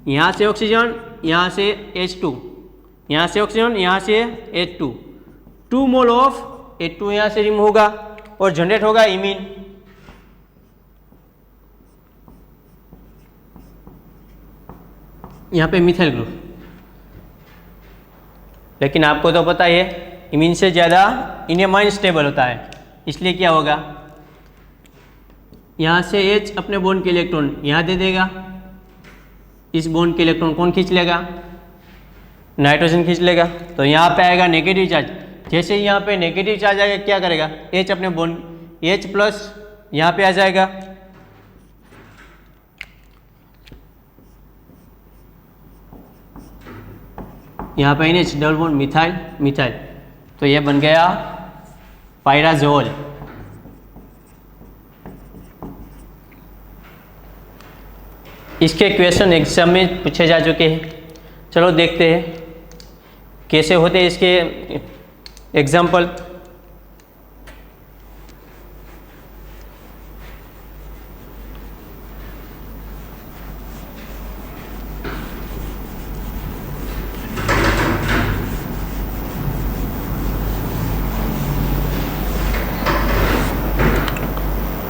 यहाँ से ऑक्सीजन, यहाँ से H2, यहाँ से ऑक्सीजन, यहाँ से H2, 2 मोल ऑफ H2 यहाँ से रिमूव होगा और जनरेट होगा इमीन। यहाँ पे मिथाइल ग्रुप, लेकिन आपको तो पता ही है इमीन से ज़्यादा इनएमाइन स्टेबल होता है, इसलिए क्या होगा, यहाँ से H अपने बॉन्ड के इलेक्ट्रॉन यहाँ दे देगा, इस बॉन्ड के इलेक्ट्रॉन कौन खींच लेगा, नाइट्रोजन खींच लेगा। तो यहाँ पे आएगा नेगेटिव चार्ज, जैसे यहाँ पे नेगेटिव चार्ज आएगा क्या करेगा, H अपने बॉन्ड H+ यहाँ पे आ जाएगा, यहाँ पे NH डबल बॉन्ड मिथाइल, तो ये बन गया पायराजोल। इसके क्वेश्चन एग्जाम में पूछे जा चुके हैं, चलो देखते हैं कैसे होते हैं इसके एग्जाम्पल।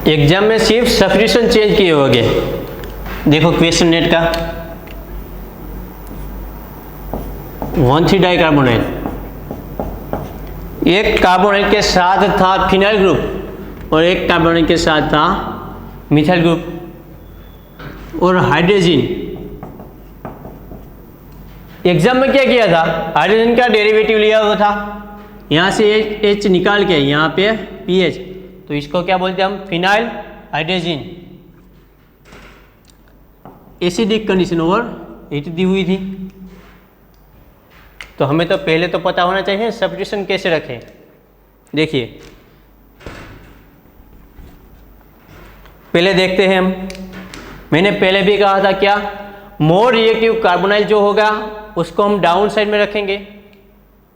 एग्जाम में सिर्फ सब्स्टिट्यूशन चेंज किए होंगे। देखो क्वेश्चन नेट का 1,3 डाइकार्बोनाइल, एक कार्बोनाइल के साथ था फिनाइल ग्रुप और एक कार्बोनाइल के साथ था मिथाइल ग्रुप और हाइड्रोजन। एग्जाम में क्या किया था, हाइड्रोजन का डेरिवेटिव लिया हुआ था, यहाँ से H निकाल के यहाँ पे PH, तो इसको क्या बोलते हैं हम, फिनाइल हाइड्रोजन। एसिडिक कंडीशन और हीट दी हुई थी, तो हमें तो पहले तो पता होना चाहिए सब्स्टिट्यूशन कैसे रखें। देखिए पहले देखते हैं हम, मैंने पहले भी कहा था क्या, मोर रिएक्टिव कार्बोनाइल जो होगा उसको हम डाउन साइड में रखेंगे।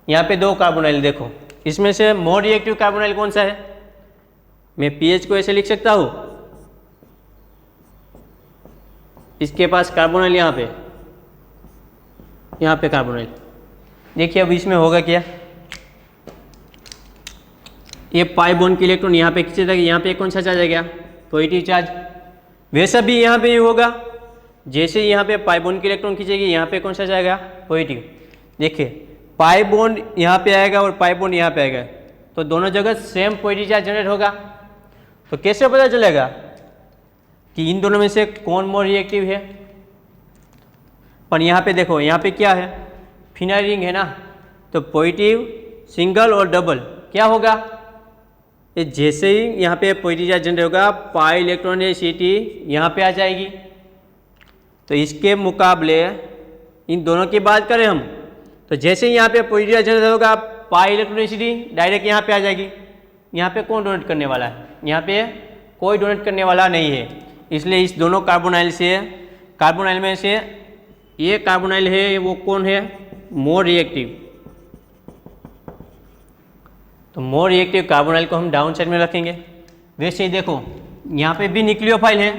यहाँ पे 2 कार्बोनाइल देखो, इसमें से मोर रिएक्टिव कार्बोनाइल कौन सा है, मैं पीएच को ऐसे लिख सकता हूँ, इसके पास कार्बोनाइल यहाँ पे कार्बोनाइल। देखिए अब इसमें होगा क्या, ये पाई बॉन्ड के इलेक्ट्रॉन यहाँ पे खींचेगा, यहाँ पे कौन सा चार्ज आ गया, पॉजिटिव चार्ज। वैसा भी यहाँ पे होगा, जैसे यहाँ पे पाई बॉन्ड के इलेक्ट्रॉन खींचेगी यहाँ पे कौन सा जाएगा, पॉजिटिव। देखिए पाई बॉन्ड यहाँ पे आएगा और पाई बॉन्ड यहाँ पे आएगा, तो दोनों जगह सेम पॉजिटिव चार्ज जनरेट होगा। तो कैसे पता चलेगा कि इन दोनों में से कौन मोर रिएक्टिव है। पर यहाँ पे देखो, यहाँ पे क्या है, फिनाइल रिंग है ना, तो पॉजिटिव सिंगल और डबल क्या होगा, ये जैसे ही यहाँ पे पॉजिटिव चार्ज जनरेट होगा पाई इलेक्ट्रॉनिसिटी यहाँ पे आ जाएगी। तो इसके मुकाबले इन दोनों की बात करें हम, तो जैसे ही यहाँ पे पॉजिटिव चार्ज जनरेट होगा पाई इलेक्ट्रॉनिसिटी डायरेक्ट यहाँ पे आ जाएगी। यहाँ पे कौन डोनेट करने वाला है, यहाँ पे कोई डोनेट करने वाला नहीं है। इसलिए इस दोनों कार्बोनाइल में से ये कार्बोनाइल है वो कौन है, मोर रिएक्टिव। तो मोर रिएक्टिव कार्बोनाइल को हम डाउन साइड में रखेंगे। वैसे ही देखो यहाँ पे भी न्यूक्लियोफाइल है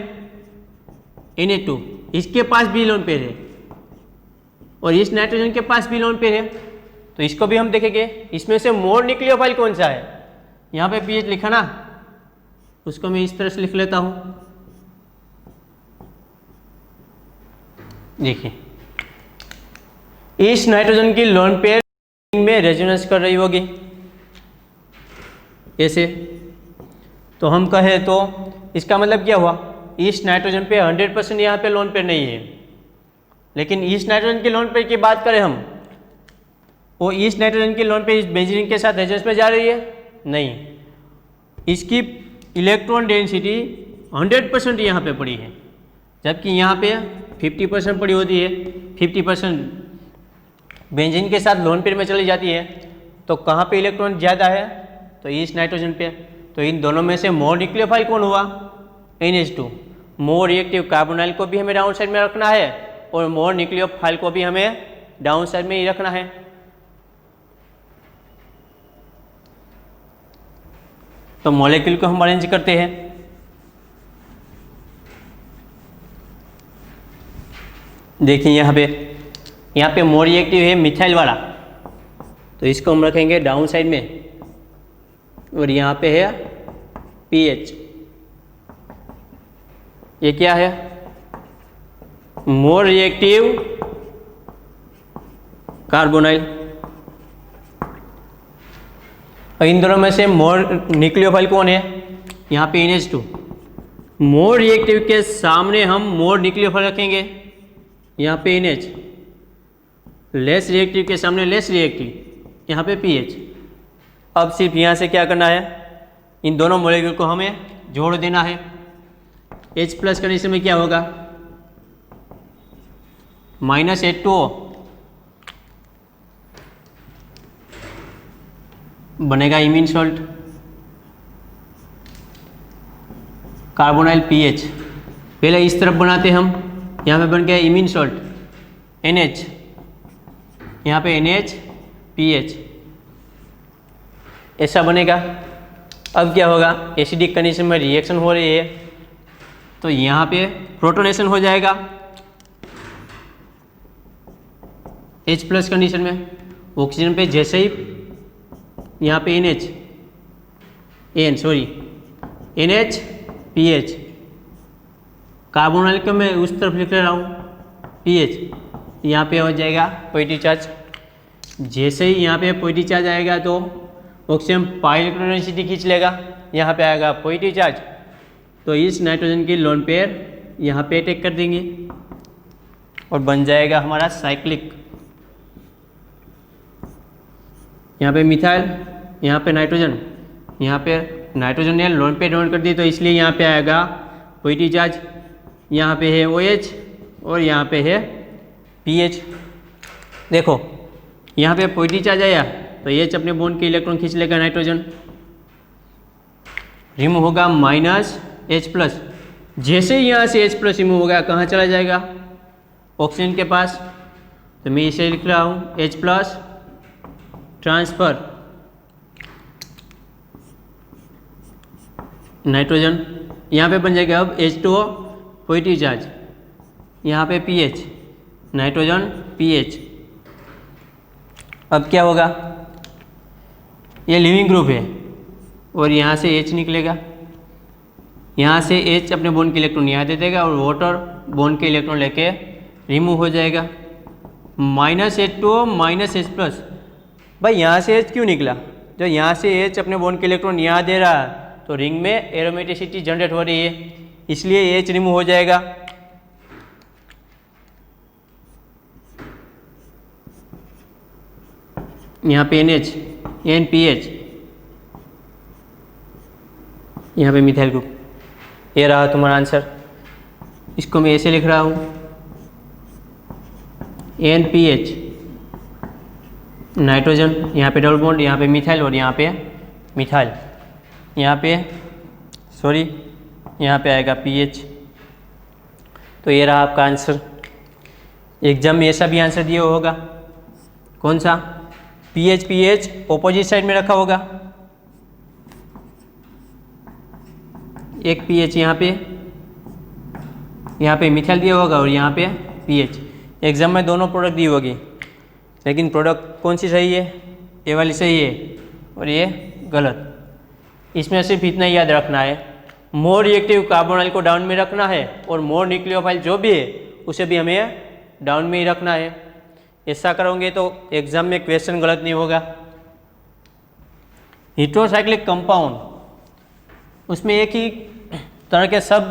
Na2, इसके पास भी लोन पेयर है और इस नाइट्रोजन के पास भी लोन पेयर है, तो इसको भी हम देखेंगे। इसमें से मोर न्यूक्लियोफाइल कौन सा है, यहाँ पे पीएच लिखा ना, उसको मैं इस तरह से लिख लेता हूँ। देखिए इस नाइट्रोजन की लोन पेयर में रेजोनेंस कर रही होगी ऐसे, तो हम कहें तो इसका मतलब क्या हुआ, इस नाइट्रोजन पे 100% यहाँ पे लोन पेयर नहीं है। लेकिन इस नाइट्रोजन की लोन पेयर की बात करें हम, वो इस नाइट्रोजन की लोन पेयर इस बेंजीन के साथ रेजोनेंस में जा रही है, नहीं, इसकी इलेक्ट्रॉन डेंसिटी 100% यहाँ पे पड़ी है, जबकि यहाँ पे 50% पड़ी होती है। 50% बेंजीन के साथ लोन पेयर में चली जाती है, तो कहाँ पे इलेक्ट्रॉन ज़्यादा है, तो इस नाइट्रोजन पे। तो इन दोनों में से मोर न्यूक्लियोफाइल कौन हुआ, NH2। मोर रिएक्टिव कार्बोनाइल को भी हमें डाउन साइड में रखना है और मोर न्यूक्लियोफाइल को भी हमें डाउन साइड में ही रखना है। तो मॉलिक्यूल को हम अरेंज करते हैं। देखिए यहाँ पे मोर रिएक्टिव है मिथाइल वाला, तो इसको हम रखेंगे डाउन साइड में, और यहाँ पे है पीएच। ये क्या है, मोर रिएक्टिव कार्बोनाइल। और इन दोनों में से मोर न्यूक्लियोफाइल कौन है, यहाँ पे NH2। मोर रिएक्टिव के सामने हम मोर न्यूक्लियोफाइल रखेंगे, यहाँ पे NH। लेस रिएक्टिव के सामने लेस रिएक्टिव, यहाँ पे पीएच। अब सिर्फ यहाँ से क्या करना है, इन दोनों मॉलिक्यूल को हमें जोड़ देना है। H+ कंडीशन में क्या होगा, -H2O बनेगा इमीन सॉल्ट, कार्बोनाइल पीएच। पहले इस तरफ बनाते हम, यहाँ पे बन गया इमीन सॉल्ट NH, यहाँ पे NH पीएच, ऐसा बनेगा। अब क्या होगा, एसिडिक कंडीशन में रिएक्शन हो रही है, तो यहाँ पे प्रोटोनेशन हो जाएगा। H+ कंडीशन में ऑक्सीजन पे जैसे ही यहाँ पे NH पीएच, कार्बोनाइल को मैं उस तरफ लिख रहा हूँ पीएच, यहाँ पे हो जाएगा पॉजिटिव चार्ज। जैसे ही यहाँ पे पॉजिटिव चार्ज आएगा तो ऑक्सीजन पाई इलेक्ट्रॉन डेंसिटी खींच लेगा, यहाँ पे आएगा पॉजिटिव चार्ज, तो इस नाइट्रोजन की लोन पेयर यहाँ पे अटैक कर देंगे और बन जाएगा हमारा साइक्लिक। यहाँ पे मिथाइल, यहाँ पे नाइट्रोजन, यहाँ पे नाइट्रोजन ने लोन पेयर डोनेट कर दी, तो इसलिए यहाँ पे आएगा पॉजिटिव चार्ज। यहाँ पे है OH और यहाँ पे है पीएच। देखो यहाँ पे पॉजिटिव चार्ज आया तो H अपने बॉन्ड के इलेक्ट्रॉन खींच लेगा, नाइट्रोजन रिमूव होगा -H+। जैसे ही यहाँ से H+ रिमूव होगा कहाँ चला जाएगा, ऑक्सीजन के पास, तो मैं इसे लिख रहा हूँ H+ ट्रांसफर नाइट्रोजन, यहाँ पे बन जाएगा अब H2O पॉजिटिव चार्ज, यहाँ पे पीएच, नाइट्रोजन पीएच। अब क्या होगा, ये लिविंग ग्रुप है, और यहाँ से H निकलेगा, यहाँ से H अपने बॉन्ड के इलेक्ट्रॉन यहाँ दे देगा और वाटर बॉन्ड के इलेक्ट्रॉन लेके रिमूव हो जाएगा। -H2O -H प्लस, भाई यहाँ से H क्यों निकला? जो यहाँ से H अपने बॉन्ड के इलेक्ट्रॉन यहाँ दे रहा है तो रिंग में एरोमेटिसिटी जनरेट हो रही है, इसलिए H रिमूव हो जाएगा। यहाँ पे NH, NPH, यहाँ पे मिथाइल ग्रुप, ये रहा तुम्हारा आंसर। इसको मैं ऐसे लिख रहा हूँ, NPH नाइट्रोजन, यहाँ पे डबल बॉन्ड, यहाँ पे मिथाइल और यहाँ पे मिथाइल, यहाँ पे यहाँ पे आएगा PH। तो ये रहा आपका आंसर। एग्जाम में ऐसा भी आंसर दिया होगा, कौन सा? PH ऑपोजिट साइड में रखा होगा, एक PH यहाँ पे मिथाइल दिया होगा और यहाँ पे PH। एग्जाम में दोनों प्रोडक्ट दी होगी, लेकिन प्रोडक्ट कौन सी सही है? ये वाली सही है और ये गलत। इसमें सिर्फ इतना ही याद रखना है, मोर रिएक्टिव कार्बोनाइल को डाउन में रखना है और मोर न्यूक्लियोफाइल जो भी है उसे भी हमें डाउन में ही रखना है। ऐसा करोगे तो एग्जाम में क्वेश्चन गलत नहीं होगा। हेटेरोसाइक्लिक कंपाउंड, उसमें एक ही तरह के सब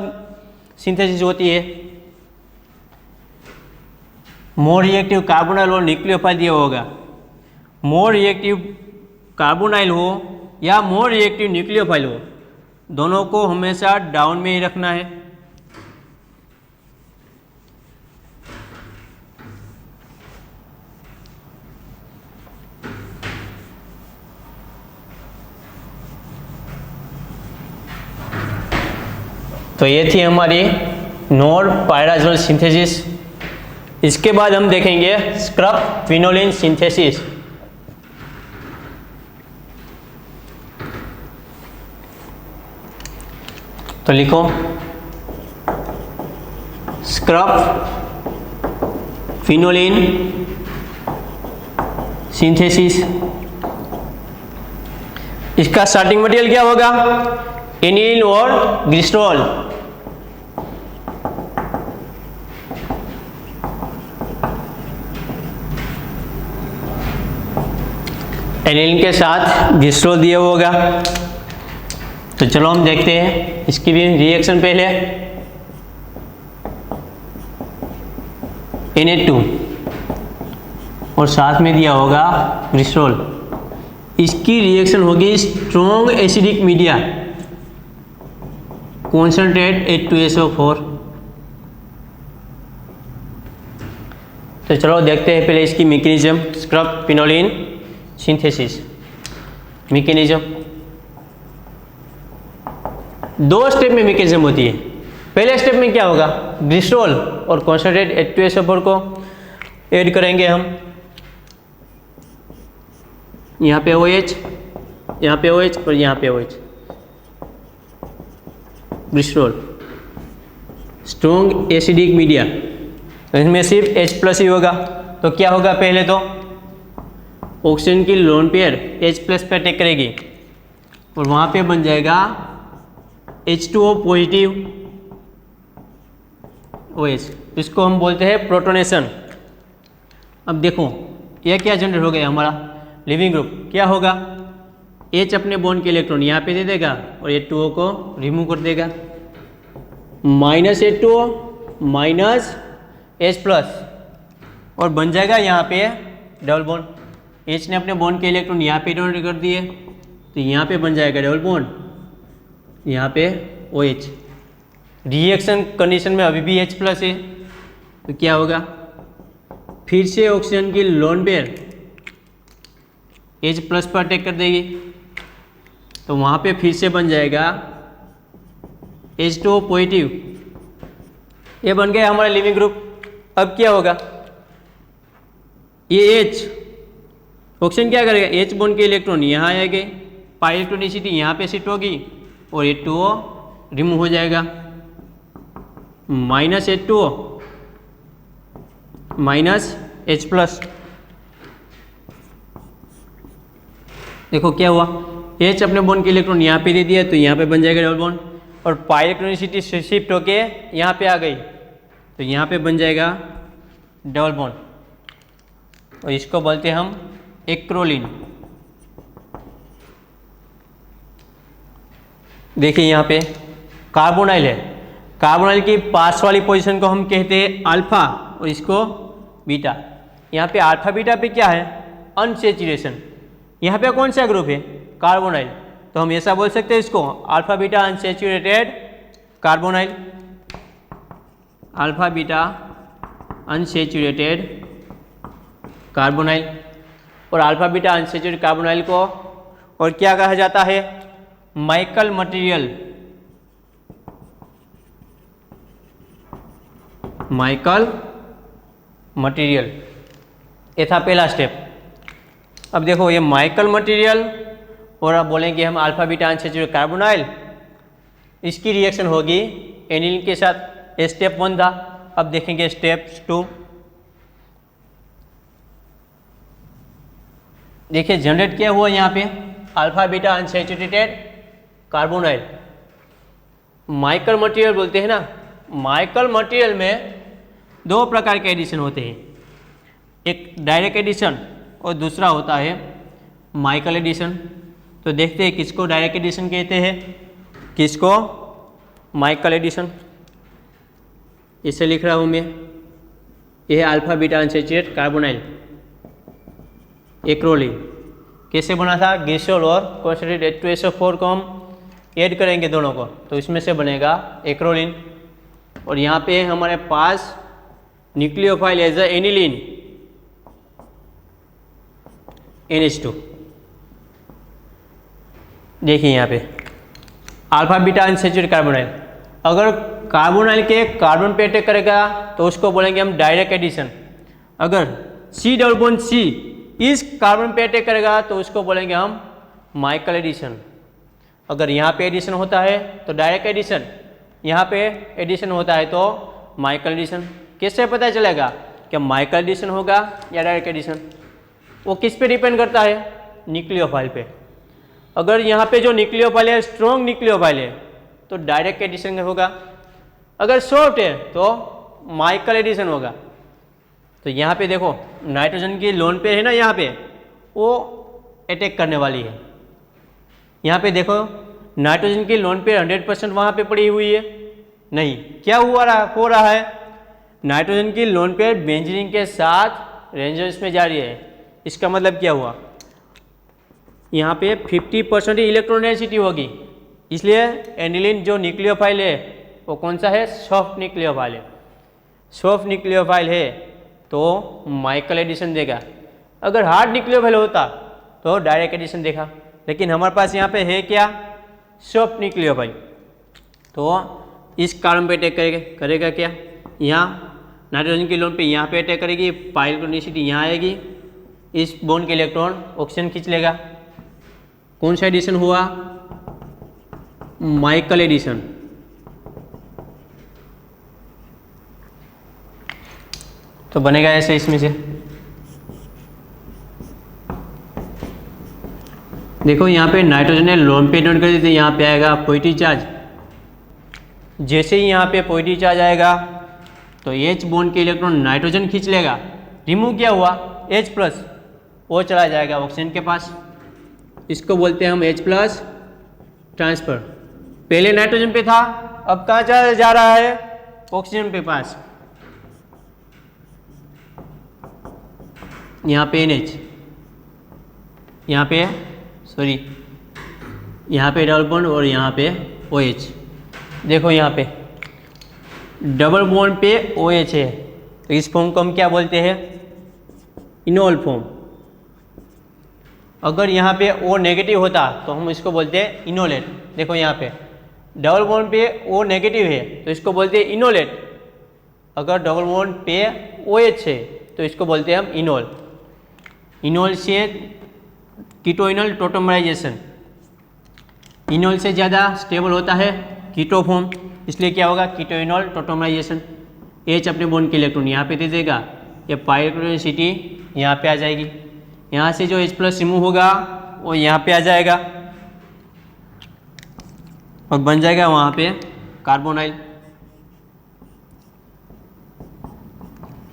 सिंथेसिस होती है। मोर रिएक्टिव कार्बोनाइल और न्यूक्लियोफाइल दिया होगा, मोर रिएक्टिव कार्बोनाइल हो या मोर रिएक्टिव न्यूक्लियोफाइल हो, दोनों को हमेशा डाउन में ही रखना है। तो ये थी हमारी नॉर पायराजोल सिंथेसिस। इसके बाद हम देखेंगे स्क्रब फिनोलिन सिंथेसिस। तो लिखो स्क्रब फिनोलिन सिंथेसिस। इसका स्टार्टिंग मटेरियल क्या होगा? एनिल और ग्लिसरॉल। एनिल के साथ ग्लिसरॉल दिया होगा। तो चलो हम देखते हैं इसकी भी रिएक्शन। पहले Na2 और साथ में दिया होगा ग्लिसरॉल। इसकी रिएक्शन होगी strong acidic media, concentrate H2SO4। तो चलो देखते हैं पहले इसकी मैकेनिज्म, स्क्रब फिनोलिन सिंथेसिस मैकेनिज्म। दो स्टेप में मैकेनिज्म होती है। पहले स्टेप में क्या होगा? ग्लिसरॉल और कॉन्सेंट्रेट H2SO4 को ऐड करेंगे हम। यहाँ पे OH, यहाँ पे OH और यहाँ पे OH। Glycerol strong acidic media, इसमें सिर्फ H+ ही होगा। तो क्या होगा? पहले तो ऑक्सीजन की लोन पेयर H+ पे अटैक करेगी और वहाँ पे बन जाएगा H2O पॉजिटिव OH। इसको हम बोलते हैं प्रोटोनेशन। अब देखो ये क्या जनरेट हो गया हमारा लिविंग ग्रुप। क्या होगा? H अपने बॉन्ड के इलेक्ट्रॉन यहाँ पे दे देगा और H2O को रिमूव कर देगा। -H2O -H+ और बन जाएगा यहाँ पे डबल बॉन्ड। H ने अपने बॉन्ड के इलेक्ट्रॉन यहाँ पे डोनेट कर दिए तो यहाँ पे बन जाएगा डबल बॉन्ड, यहाँ पे OH। रिएक्शन कंडीशन में अभी भी H+ है तो क्या होगा? फिर से ऑक्सीजन की लोन पेयर H+ पर अटैक कर देगी तो वहाँ पे फिर से बन जाएगा H2O पॉजिटिव। ये बन गया हमारा लिविंग ग्रुप। अब क्या होगा? ये H ऑक्सीजन क्या करेगा? H बॉन्ड के इलेक्ट्रॉन यहाँ आएंगे, पाई इलेक्ट्रोनिसिटी यहाँ पे शिफ्ट होगी और H2O रिमूव हो जाएगा। -H2O -H+। देखो क्या हुआ? H अपने बॉन्ड के इलेक्ट्रॉन यहाँ पे दे दिया तो यहाँ पे बन जाएगा डबल बॉन्ड, और पाई इलेक्ट्रॉनिसिटी शिफ्ट होके यहाँ पे आ गई तो यहाँ पे बन जाएगा डबल बॉन्ड, और इसको बोलते हैं हम एक्रोलीन। देखिए यहाँ पे कार्बोनाइल है, कार्बोनाइल की पास वाली पोजीशन को हम कहते हैं अल्फा और इसको बीटा। यहाँ पे अल्फा बीटा पे क्या है, अनसेचुरेशन। यहाँ पे कौन सा ग्रुप है, कार्बोनाइल, तो हम ऐसा बोल सकते हैं इसको alpha beta unsaturated carbonyl, alpha beta unsaturated carbonyl. और अल्फा बीटा अनसेचुरेटेड कार्बोनाइल को और क्या कहा जाता है, माइकल मटेरियल, माइकल मटेरियल। ये था पहला स्टेप। अब देखो ये माइकल मटेरियल और अब बोलेंगे हम अल्फा बीटा अनसेचुरेटेड कार्बोनाइल, इसकी रिएक्शन होगी एनिलीन के साथ। ये स्टेप 1 था। अब देखेंगे स्टेप 2। देखिए जनरेट क्या हुआ यहाँ पे, alpha beta unsaturated carbonyl. Michael material बोलते हैं ना, माइकल मटेरियल में 2 प्रकार के एडिशन होते हैं, एक डायरेक्ट एडिशन और दूसरा होता है माइकल एडिशन। तो देखते हैं किसको डायरेक्ट एडिशन कहते हैं, किसको माइकल एडिशन। इसे लिख रहा हूँ मैं, यह है alpha beta unsaturated carbonyl acrolein. कैसे बना था, ग्लिसरॉल और कॉन्सेंट्रेटेड H2SO4 को हम ऐड करेंगे दोनों को, तो इसमें से बनेगा एक्रोलीन। और यहाँ पे हमारे पास nucleophile as a aniline NH2। देखिए यहाँ पे अल्फा बीटा अनसेचुरेटेड कार्बोनाइल, अगर कार्बोनाइल के कार्बन पे अटैक करेगा तो उसको बोलेंगे हम डायरेक्ट एडिशन। अगर C डबल बॉन्ड C इस कार्बन पे अटैक करेगा तो उसको बोलेंगे हम माइकल एडिशन। अगर यहाँ पे एडिशन होता है तो डायरेक्ट एडिशन, यहाँ पे एडिशन होता है तो माइकल एडिशन। कैसे पता चलेगा कि माइकल एडिशन होगा या डायरेक्ट एडिशन, वो किस पे डिपेंड करता है, न्यूक्लियोफाइल पे। अगर यहाँ पे जो न्यूक्लियोफाइल है स्ट्रॉन्ग न्यूक्लियोफाइल है तो डायरेक्ट एडिशन होगा, अगर शॉर्ट है तो माइकल एडिशन होगा। तो यहाँ पे देखो नाइट्रोजन की लोन पे है ना, यहाँ पे वो अटैक करने वाली है। यहाँ पे देखो नाइट्रोजन की लोन पे 100% वहाँ पे पड़ी हुई है, नहीं, क्या हो रहा है, नाइट्रोजन की लोन पे बेंजीन के साथ रेंजर्स में जा रही है। इसका मतलब क्या हुआ, यहाँ पे 50% ही इलेक्ट्रॉन डेंसिटी होगी, इसलिए एनिलीन जो न्यूक्लियोफाइल है वो कौन सा है, सॉफ्ट न्यूक्लियोफाइल है। सॉफ्ट न्यूक्लियोफाइल है तो माइकल एडिशन देगा। अगर हार्ड न्यूक्लियोफाइल होता तो डायरेक्ट एडिशन देखा, लेकिन हमारे पास यहाँ पे है क्या, सॉफ्ट न्यूक्लियोफाइल। तो इस कार्बन पे अटैक करेगा क्या, यहाँ नाइट्रोजन की लोन पे यहाँ पे अटैक करेगी, पाई इलेक्ट्रॉनिसिटी यहाँ आएगी, इस बॉन्ड के इलेक्ट्रॉन ऑक्सीजन खींच लेगा। कौन सा एडिशन हुआ, माइकल एडिशन। तो बनेगा ऐसे इसमें से, देखो यहाँ पे नाइट्रोजन ने लोन पे डोनेट कर दी थी, यहाँ पे आएगा पॉजिटिव चार्ज। जैसे ही यहाँ पे पॉजिटिव चार्ज आएगा तो H बॉन्ड के इलेक्ट्रॉन नाइट्रोजन खींच लेगा, रिमूव क्या हुआ H+, वो चला जाएगा ऑक्सीजन के पास। इसको बोलते हैं हम H+ ट्रांसफर। पहले नाइट्रोजन पे था, अब कहाँ चला जा रहा है, ऑक्सीजन पे पास। यहाँ पे NH, यहाँ पे डबल बॉन्ड और यहाँ पे OH। देखो यहाँ पे डबल बॉन्ड पे OH है, तो इस फॉर्म को हम क्या बोलते हैं, इनोल फॉर्म। अगर यहाँ पे O नेगेटिव होता तो हम इसको बोलते हैं इनोलेट। देखो यहाँ पे डबल बॉन्ड पे O नेगेटिव है तो इसको बोलते हैं इनोलेट। अगर डबल बॉन्ड पे OH है तो इसको बोलते हैं हम इनोल। इनोल से कीटोइनल टोटोमराइजेशन, इनोल से ज़्यादा स्टेबल होता है कीटो फॉर्म, इसलिए क्या होगा, कीटोइनल टोटोमराइजेशन। H अपने बॉन्ड के इलेक्ट्रॉन यहाँ पे दे देगा, ये पाई इलेक्ट्रॉनिसिटी यहाँ पे आ जाएगी। यहाँ से जो H+ रिमूव होगा वो यहाँ पे आ जाएगा, और बन जाएगा वहाँ पे कार्बोनाइल।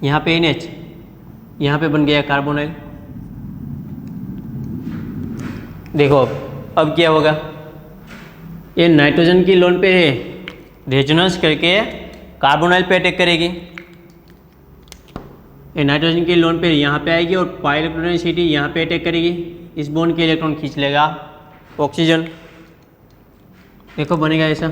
यहाँ पे NH, यहाँ पे बन गया कार्बोनाइल। देखो अब क्या होगा, ये नाइट्रोजन की लोन पे है, रेजोनेंस करके कार्बोनाइल पे अटैक करेगी। ये नाइट्रोजन की लोन पे यहाँ पे आएगी और पाई इलेक्ट्रोनेसिटी यहाँ पे अटैक करेगी। इस बॉन्ड के इलेक्ट्रॉन खींच लेगा ऑक्सीजन। देखो बनेगा ऐसा।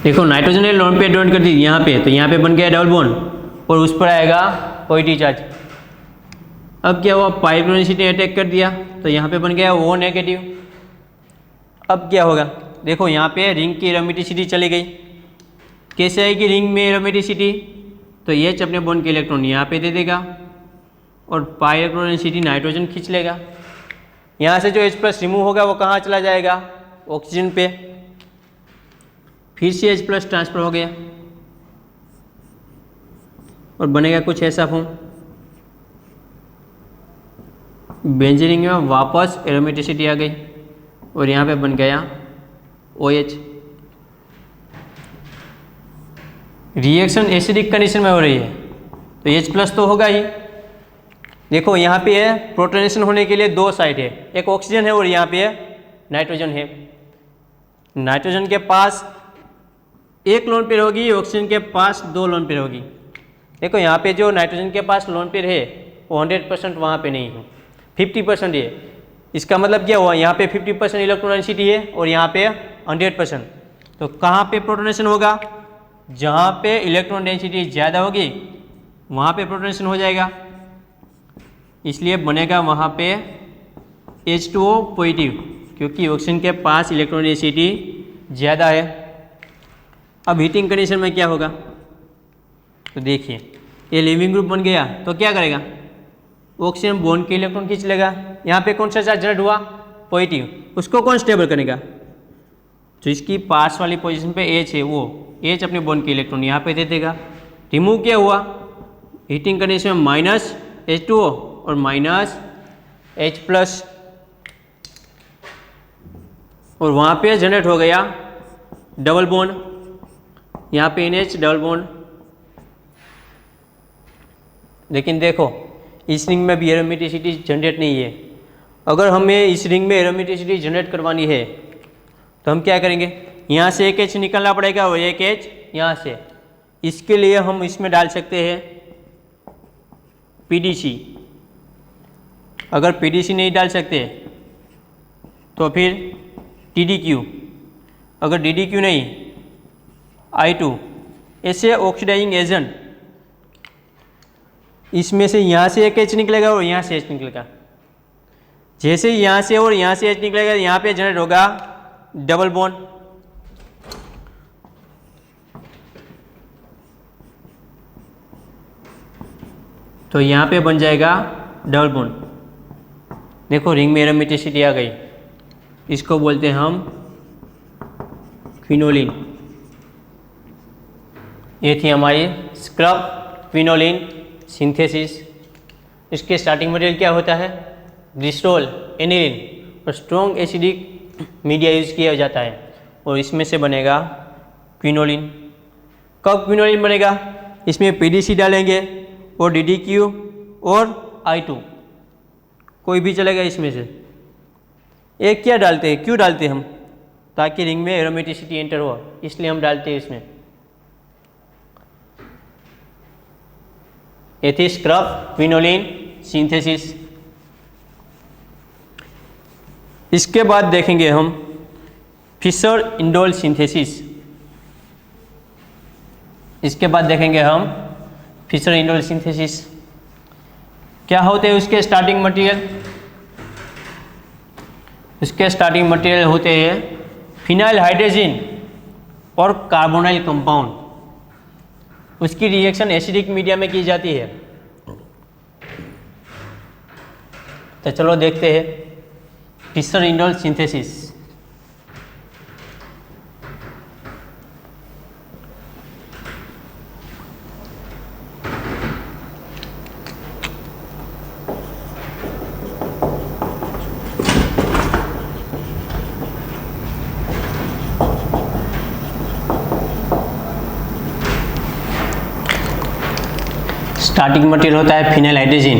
देखो नाइट्रोजन ने लोन पे डोनेट कर दी यहाँ पे, तो यहाँ पे बन गया डबल बॉन्ड और उस पर आएगा पॉजिटिव चार्ज। अब क्या हुआ, पाई इलेक्ट्रोनेसिटी ने अटैक कर दिया तो यहाँ पे बन गया O नेगेटिव। अब क्या होगा, देखो यहाँ पे रिंग की एरोमेटिसिटी चली गई। कैसे आएगी रिंग में एरोमेटिसिटी, तो H अपने बॉन्ड के इलेक्ट्रॉन यहाँ पे दे देगा और पाई इलेक्ट्रोनेसिटी नाइट्रोजन खींच लेगा। यहाँ से जो H+ रिमूव होगा वो कहाँ चला जाएगा, ऑक्सीजन पे। फिर से H+ ट्रांसफर हो गया और बनेगा कुछ ऐसा फॉर्म। बेंजीन रिंग में वापस एरोमेटिसिटी आ गई और यहाँ पे बन गया OH। रिएक्शन एसिडिक कंडीशन में हो रही है तो H+ तो होगा ही। देखो यहाँ पे है, प्रोटोनेशन होने के लिए दो साइड है, एक ऑक्सीजन है और यहाँ पे नाइट्रोजन है। नाइट्रोजन के पास एक लोन पेयर होगी, ऑक्सीजन के पास दो लोन पेयर होगी। देखो यहाँ पे जो नाइट्रोजन के पास लोन पेयर है वो 100% वहाँ पे नहीं है, 50% है। इसका मतलब क्या हुआ, यहाँ पे 50% इलेक्ट्रॉन डेंसिटी है और यहाँ पे 100%। तो कहाँ पे प्रोटोनेशन होगा, जहाँ पे इलेक्ट्रॉन डेंसिटी ज़्यादा होगी वहाँ पे प्रोटोनेशन हो जाएगा, इसलिए बनेगा वहाँ पे H2O पॉजिटिव, क्योंकि ऑक्सीजन के पास इलेक्ट्रॉन डेंसिटी ज़्यादा है। अब हीटिंग कंडीशन में क्या होगा, तो देखिए ये लिविंग ग्रुप बन गया तो क्या करेगा, ऑक्सीजन बॉन्ड के इलेक्ट्रॉन खींच लेगा। यहाँ पे कौन सा चार्ज जनरेट हुआ, पॉजिटिव, उसको कौन स्टेबल करेगा, तो इसकी पास वाली पोजीशन पे H है, वो H अपने बॉन्ड के इलेक्ट्रॉन यहाँ पे दे देगा। रिमूव क्या हुआ, हीटिंग कंडीशन में -H2O और -H+, और वहाँ पे जनरेट हो गया डबल बॉन्ड, यहाँ पे NH डबल बॉन्ड। लेकिन देखो इस रिंग में भी एरोमेटिसिटी जनरेट नहीं है। अगर हमें इस रिंग में एरोमेटिसिटी जनरेट करवानी है तो हम क्या करेंगे, यहाँ से एक H निकलना पड़ेगा और एक H यहाँ से। इसके लिए हम इसमें डाल सकते हैं PDC। अगर PDC नहीं डाल सकते तो फिर DDQ, अगर DDQ नहीं I2, ऐसे ऑक्सीडाइजिंग एजेंट। इसमें से यहाँ से एक H निकलेगा और यहाँ से H निकलेगा। जैसे यहाँ से और यहाँ से H निकलेगा, यहाँ पे जनरेट होगा डबल बॉन्ड। तो यहाँ पे बन जाएगा डबल बॉन्ड। देखो रिंग में एरोमेटिसिटी आ गई, इसको बोलते हैं हम क्विनोलिन। ये थी हमारी स्क्रब क्विनोलिन सिंथेसिस। इसके स्टार्टिंग मटेरियल क्या होता है, ग्लिसरॉल, एनिलीन और स्ट्रॉन्ग एसिडिक मीडिया यूज किया जाता है और इसमें से बनेगा क्विनोलिन। कब क्विनोलिन बनेगा, इसमें PDC डालेंगे और DDQ और I2, कोई भी चलेगा इसमें से। एक क्या डालते हैं, क्यों डालते हैं हम, ताकि रिंग में एरोमेटिसिटी एंटर हो, इसलिए हम डालते हैं इसमें। ये थी स्क्रब क्विनोलिन सिंथेसिस। इसके बाद देखेंगे हम फिशर इंडोल सिंथेसिस। इसके बाद देखेंगे हम फिशर इंडोल सिंथेसिस। क्या होते हैं उसके स्टार्टिंग मटेरियल, उसके स्टार्टिंग मटेरियल होते हैं फिनाइल हाइड्रोजन और कार्बोनाइल कंपाउंड। उसकी रिएक्शन एसिडिक मीडिया में की जाती है। तो चलो देखते हैं Fischer indole synthesis. Starting material होता है phenyl hydrogen,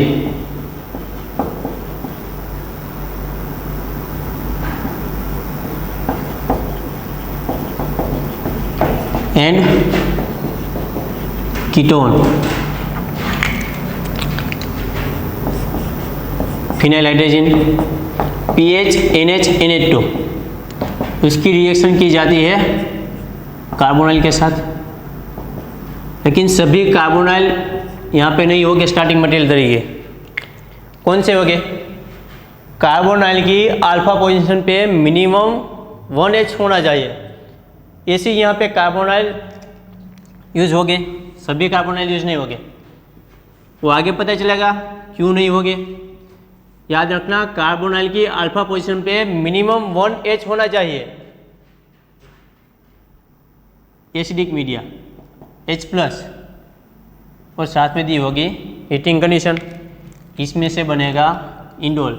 and ketone. Phenyl hydrogen PH NH NH2, उसकी रिएक्शन की जाती है कार्बोनाइल के साथ, लेकिन सभी कार्बोनाइल यहाँ पे नहीं होंगे स्टार्टिंग मटेरियल तरीके। कौन से होंगे? कार्बोनाइल की अल्फा पोजीशन पे मिनिमम 1H होना चाहिए, ऐसे यहाँ पे कार्बोनाइल यूज होंगे, सभी कार्बोनाइल यूज नहीं होंगे। वो आगे पता चलेगा क्यों नहीं होंगे। याद रखना, कार्बोनाइल की अल्फा पोजीशन पे मिनिमम 1H होना चाहिए। एसिडिक मीडिया H+, और साथ में दी होगी हीटिंग कंडीशन, इसमें से बनेगा इंडोल।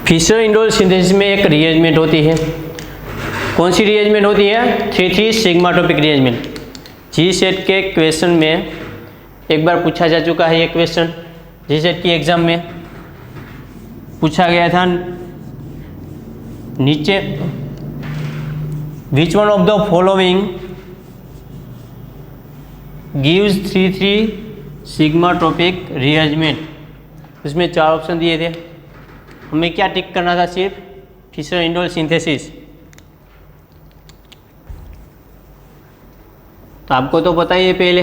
फिशर इंडोल सिंथेसिस में एक रिएरेंजमेंट होती है। कौन सी रिएरेंजमेंट होती है? 3,3 सिग्माटोपिक रिएरेंजमेंट। जी सेट के क्वेश्चन में एक बार पूछा जा चुका है ये क्वेश्चन, जी सेट की एग्जाम में पूछा गया था। नीचे which one of the following gives 3,3 सिग्माटोपिक रिएरेंजमेंट। उसमें 4 ऑप्शन दिए थे, हमें क्या टिक करना था? सिर्फ फिशर इंडोल सिंथेसिस। तो आपको तो पता ही है पहले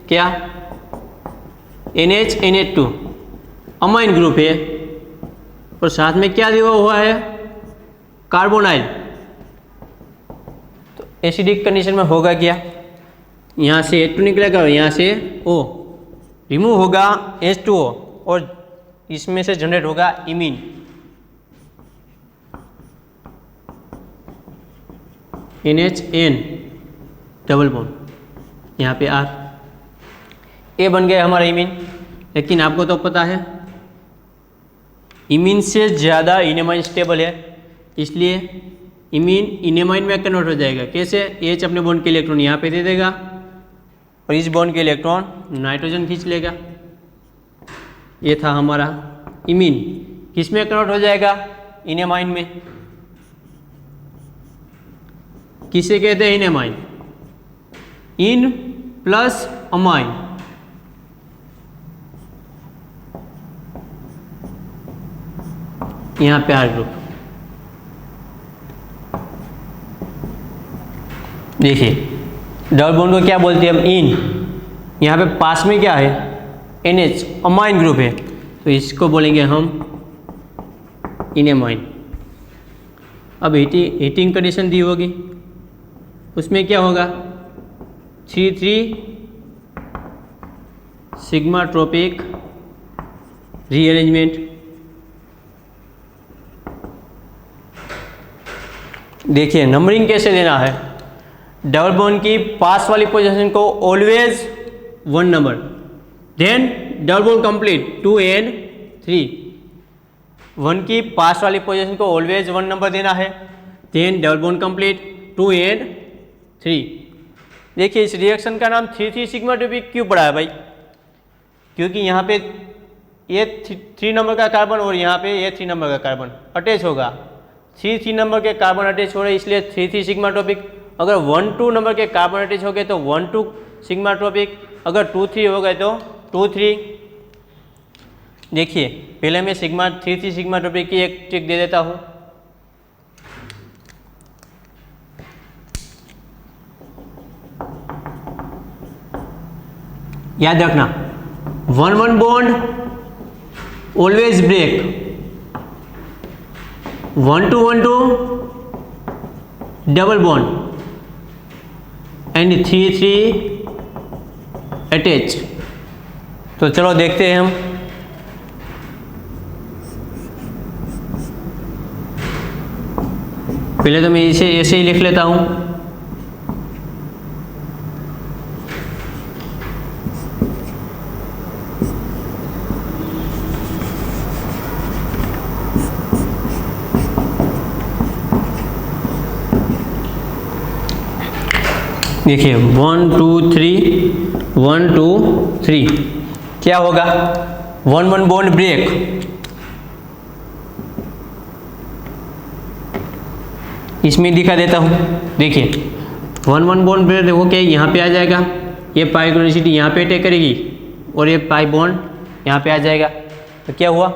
क्या, NH NH2 अमाइन ग्रुप है, और साथ में क्या दिया हुआ है? कार्बोनाइल। तो एसिडिक कंडीशन में होगा क्या? यहाँ से H2 निकलेगा और यहाँ से O रिमूव होगा, H2O, और इसमें से जनरेट होगा इमीन। NHN डबल बॉन्ड, यहाँ पे R, ए बन गया हमारा इमीन। लेकिन आपको तो पता है इमीन से ज़्यादा इनेमाइन स्टेबल है, इसलिए इमीन इनेमाइन में कन्वर्ट हो जाएगा। कैसे? H अपने बॉन्ड के इलेक्ट्रॉन यहाँ पे दे देगा और इस बॉन्ड के इलेक्ट्रॉन नाइट्रोजन खींच लेगा। ये था हमारा इमीन। किस में कन्वर्ट हो जाएगा? इनेमाइन में। किसे कहते हैं इनेमाइन? In plus amine. यहाँ पे आर ग्रुप देखिए, डबल बॉन्ड को क्या बोलते हैं हम? इन। यहाँ पे पास में क्या है? NH अमाइन ग्रुप है, तो इसको बोलेंगे हम इनेमाइन। अब हीटिंग कंडीशन दी होगी, उसमें क्या होगा? 3,3 सिग्माट्रोपिक रीअरेंजमेंट। देखिए नंबरिंग कैसे देना है। डबल बॉन्ड की पास वाली पोजीशन को always 1 number, then double bond complete 2 and 3। 1 की पास वाली पोजीशन को ऑलवेज 1 नंबर देना है, then double bond complete 2 and 3। देखिए इस रिएक्शन का नाम 3,3 सिग्माटोपिक क्यों पड़ा है भाई? क्योंकि यहाँ पे ये 3 नंबर का कार्बन और यहाँ पे ये 3 नंबर का कार्बन अटैच होगा। 3 नंबर के कार्बन अटैच हो रहे, इसलिए 3,3 सिग्माटोपिक। अगर 1-2 नंबर के कार्बन अटैच हो गए तो 1-2 सिग्माटोपिक, अगर 2-3 हो गए तो 2-3। देखिए पहले मैं 3,3 सिग्माटोपिक की एक ट्रिक दे देता हूँ। याद रखना, 1-1 bond always break, 1-2-1-2 double bond and 3-3 attach. तो चलो देखते हैं हम। पहले तो मैं इसे ऐसे ही लिख लेता हूँ। देखिए 1 2 3 1 2 3 क्या होगा, 1 1 बॉन्ड ब्रेक। इसमें दिखा देता हूँ, देखिए 1 1 बॉन्ड ब्रेक देखो क्या यहाँ पे आ जाएगा, ये पाई इलेक्ट्रोनेगेटिविटी यहाँ पे अटैक करेगी और ये पाई बॉन्ड यहाँ पे आ जाएगा। तो क्या हुआ,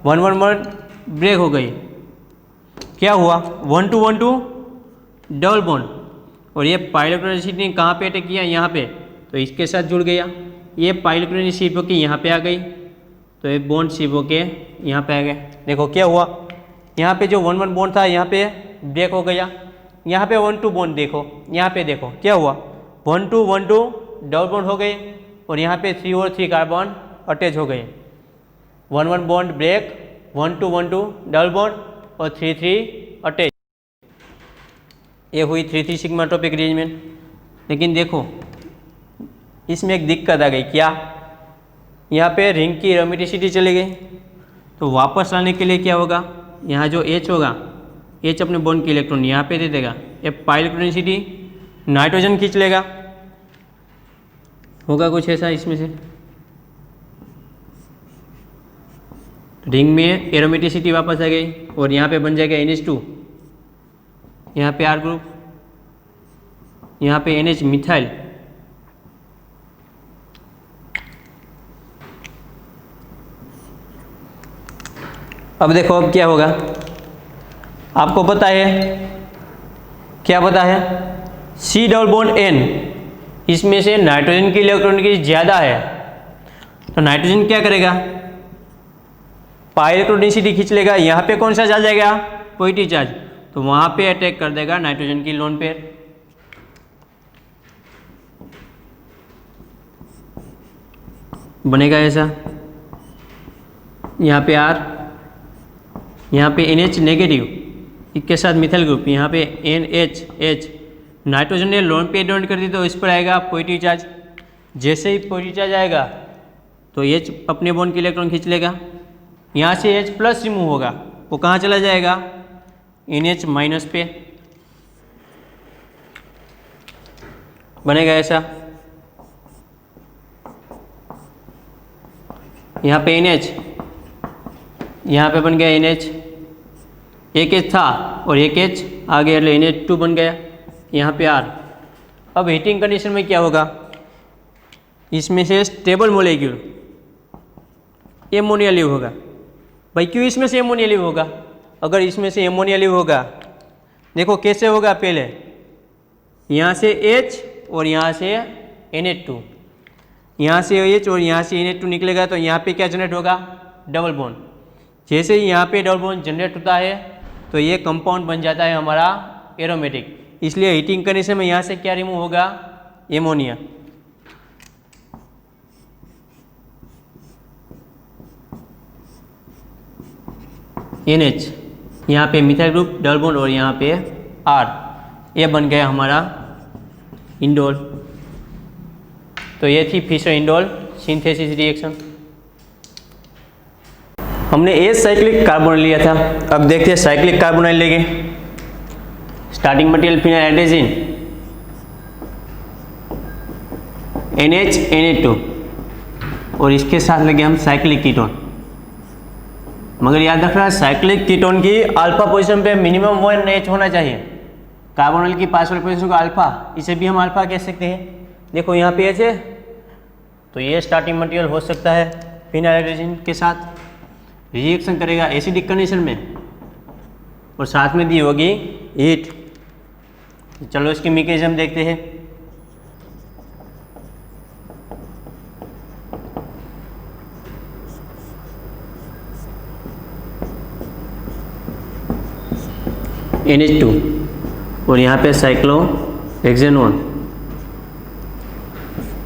1 1 बॉन्ड ब्रेक हो गई। क्या हुआ, 1 2 1 2 डबल बॉन्ड, और ये पाई इलेक्ट्रोनेगेटिविटी ने कहाँ पे अटैक किया, यहाँ पे, तो इसके साथ जुड़ गया। ये पाई इलेक्ट्रोनेगेटिविटी शिफ्ट होकर यहाँ पे आ गई, तो ये बॉन्ड शिफ्ट होके यहाँ पे आ गए। देखो क्या हुआ, यहाँ पे जो 1 1 बॉन्ड था यहाँ पे ब्रेक हो गया। यहाँ पे 1 2 बॉन्ड देखो, यहाँ पे देखो क्या हुआ, 1 2 1 2 डबल बॉन्ड हो गए, और यहाँ पे 3 और 3 कार्बन अटैच हो गए। 1 1 बॉन्ड ब्रेक, 1 2 1 2 डबल बॉन्ड और 3 3 अटैच। ये हुई 3 3 सिग्मा टॉपिक अरेंजमेंट। लेकिन देखो इसमें एक दिक्कत आ गई, क्या, यहाँ पे रिंग की एरोमेटिसिटी चली गई। तो वापस लाने के लिए क्या होगा, यहाँ जो H होगा, H अपने बॉन्ड की इलेक्ट्रॉन यहाँ पे दे देगा, ये पाई इलेक्ट्रोनिसिटी नाइट्रोजन खींच लेगा। होगा कुछ ऐसा इसमें से, रिंग में एरोमेटिसिटी वापस आ गई और यहाँ पे बन जाएगा NH2, यहाँ पे R ग्रुप, यहाँ पे NH मिथाइल। अब देखो अब क्या होगा, आपको पता है, क्या पता है, C डबल बॉन्ड N, इसमें से नाइट्रोजन की इलेक्ट्रॉन की ज़्यादा है, तो नाइट्रोजन क्या करेगा, पाई इलेक्ट्रोनिसिटी खींच लेगा। यहाँ पे कौन सा चार्ज आएगा, पॉजिटिव चार्ज, तो वहाँ पे अटैक कर देगा नाइट्रोजन की लोन पेयर। बनेगा ऐसा, यहाँ पे R, यहाँ पे NH नेगेटिव इसके साथ मिथाइल ग्रुप, यहाँ पे NH, नाइट्रोजन ने लोन पे डोनेट कर दी तो इस पर आएगा पॉजिटिव चार्ज। जैसे ही पॉजिटिव चार्ज आएगा तो H अपने बॉन्ड की इलेक्ट्रॉन खींच लेगा। यहाँ से H प्लस रिमूव होगा, वो कहाँ चला जाएगा, NH माइनस पे। बनेगा ऐसा, यहाँ पे NH, यहाँ पे बन गया NH, एक H था और एक H आ गया, એટલે NH2 बन गया। यहाँ पे R। अब हीटिंग कंडीशन में क्या होगा, इसमें से स्टेबल मोलेक्यूल एमोनिया लीव होगा। भाई क्यों इसमें से एमोनिया लीव होगा, अगर इसमें से एमोनिया लीव होगा, देखो कैसे होगा, पहले यहाँ से H और यहाँ से NH2, यहाँ से H और यहाँ से NH2 निकलेगा, तो यहाँ पे क्या जनरेट होगा, डबल बॉन्ड। जैसे ही यहाँ पे डबल बॉन्ड जनरेट होता है तो ये कंपाउंड बन जाता है हमारा एरोमेटिक। इसलिए हीटिंग कंडीशन में यहाँ से क्या रिमूव होगा, एमोनिया। NH, यहाँ पे मिथाइल ग्रुप डबल बॉन्ड और यहाँ पे R, ये बन गया हमारा इंडोल। तो ये थी फिशर इंडोल सिंथेसिस रिएक्शन। हमने एज साइक्लिक कार्बोनाइल लिया था, अब देखते हैं साइक्लिक कार्बोनाइल लेंगे। Starting material phenyl hydrazine, NH NH2, और इसके साथ लगे हम साइक्लिक कीटोन। मगर याद रखना साइक्लिक कीटोन की अल्फा पोजीशन पे मिनिमम 1 H होना चाहिए। कार्बोनाइल की पार्शियल पोजीशन को अल्फा, इसे भी हम अल्फा कह सकते हैं। देखो यहाँ पे H है, तो ये स्टार्टिंग मटेरियल हो सकता है फिनाइल एडेजिन के साथ, रिएक्शन करेगा एसिडिक कंडीशन में और साथ में दी होगी हीट। चलो इसकी मैकेनिज्म देखते हैं। NH2 और यहाँ पे साइक्लोहेक्सेनोन।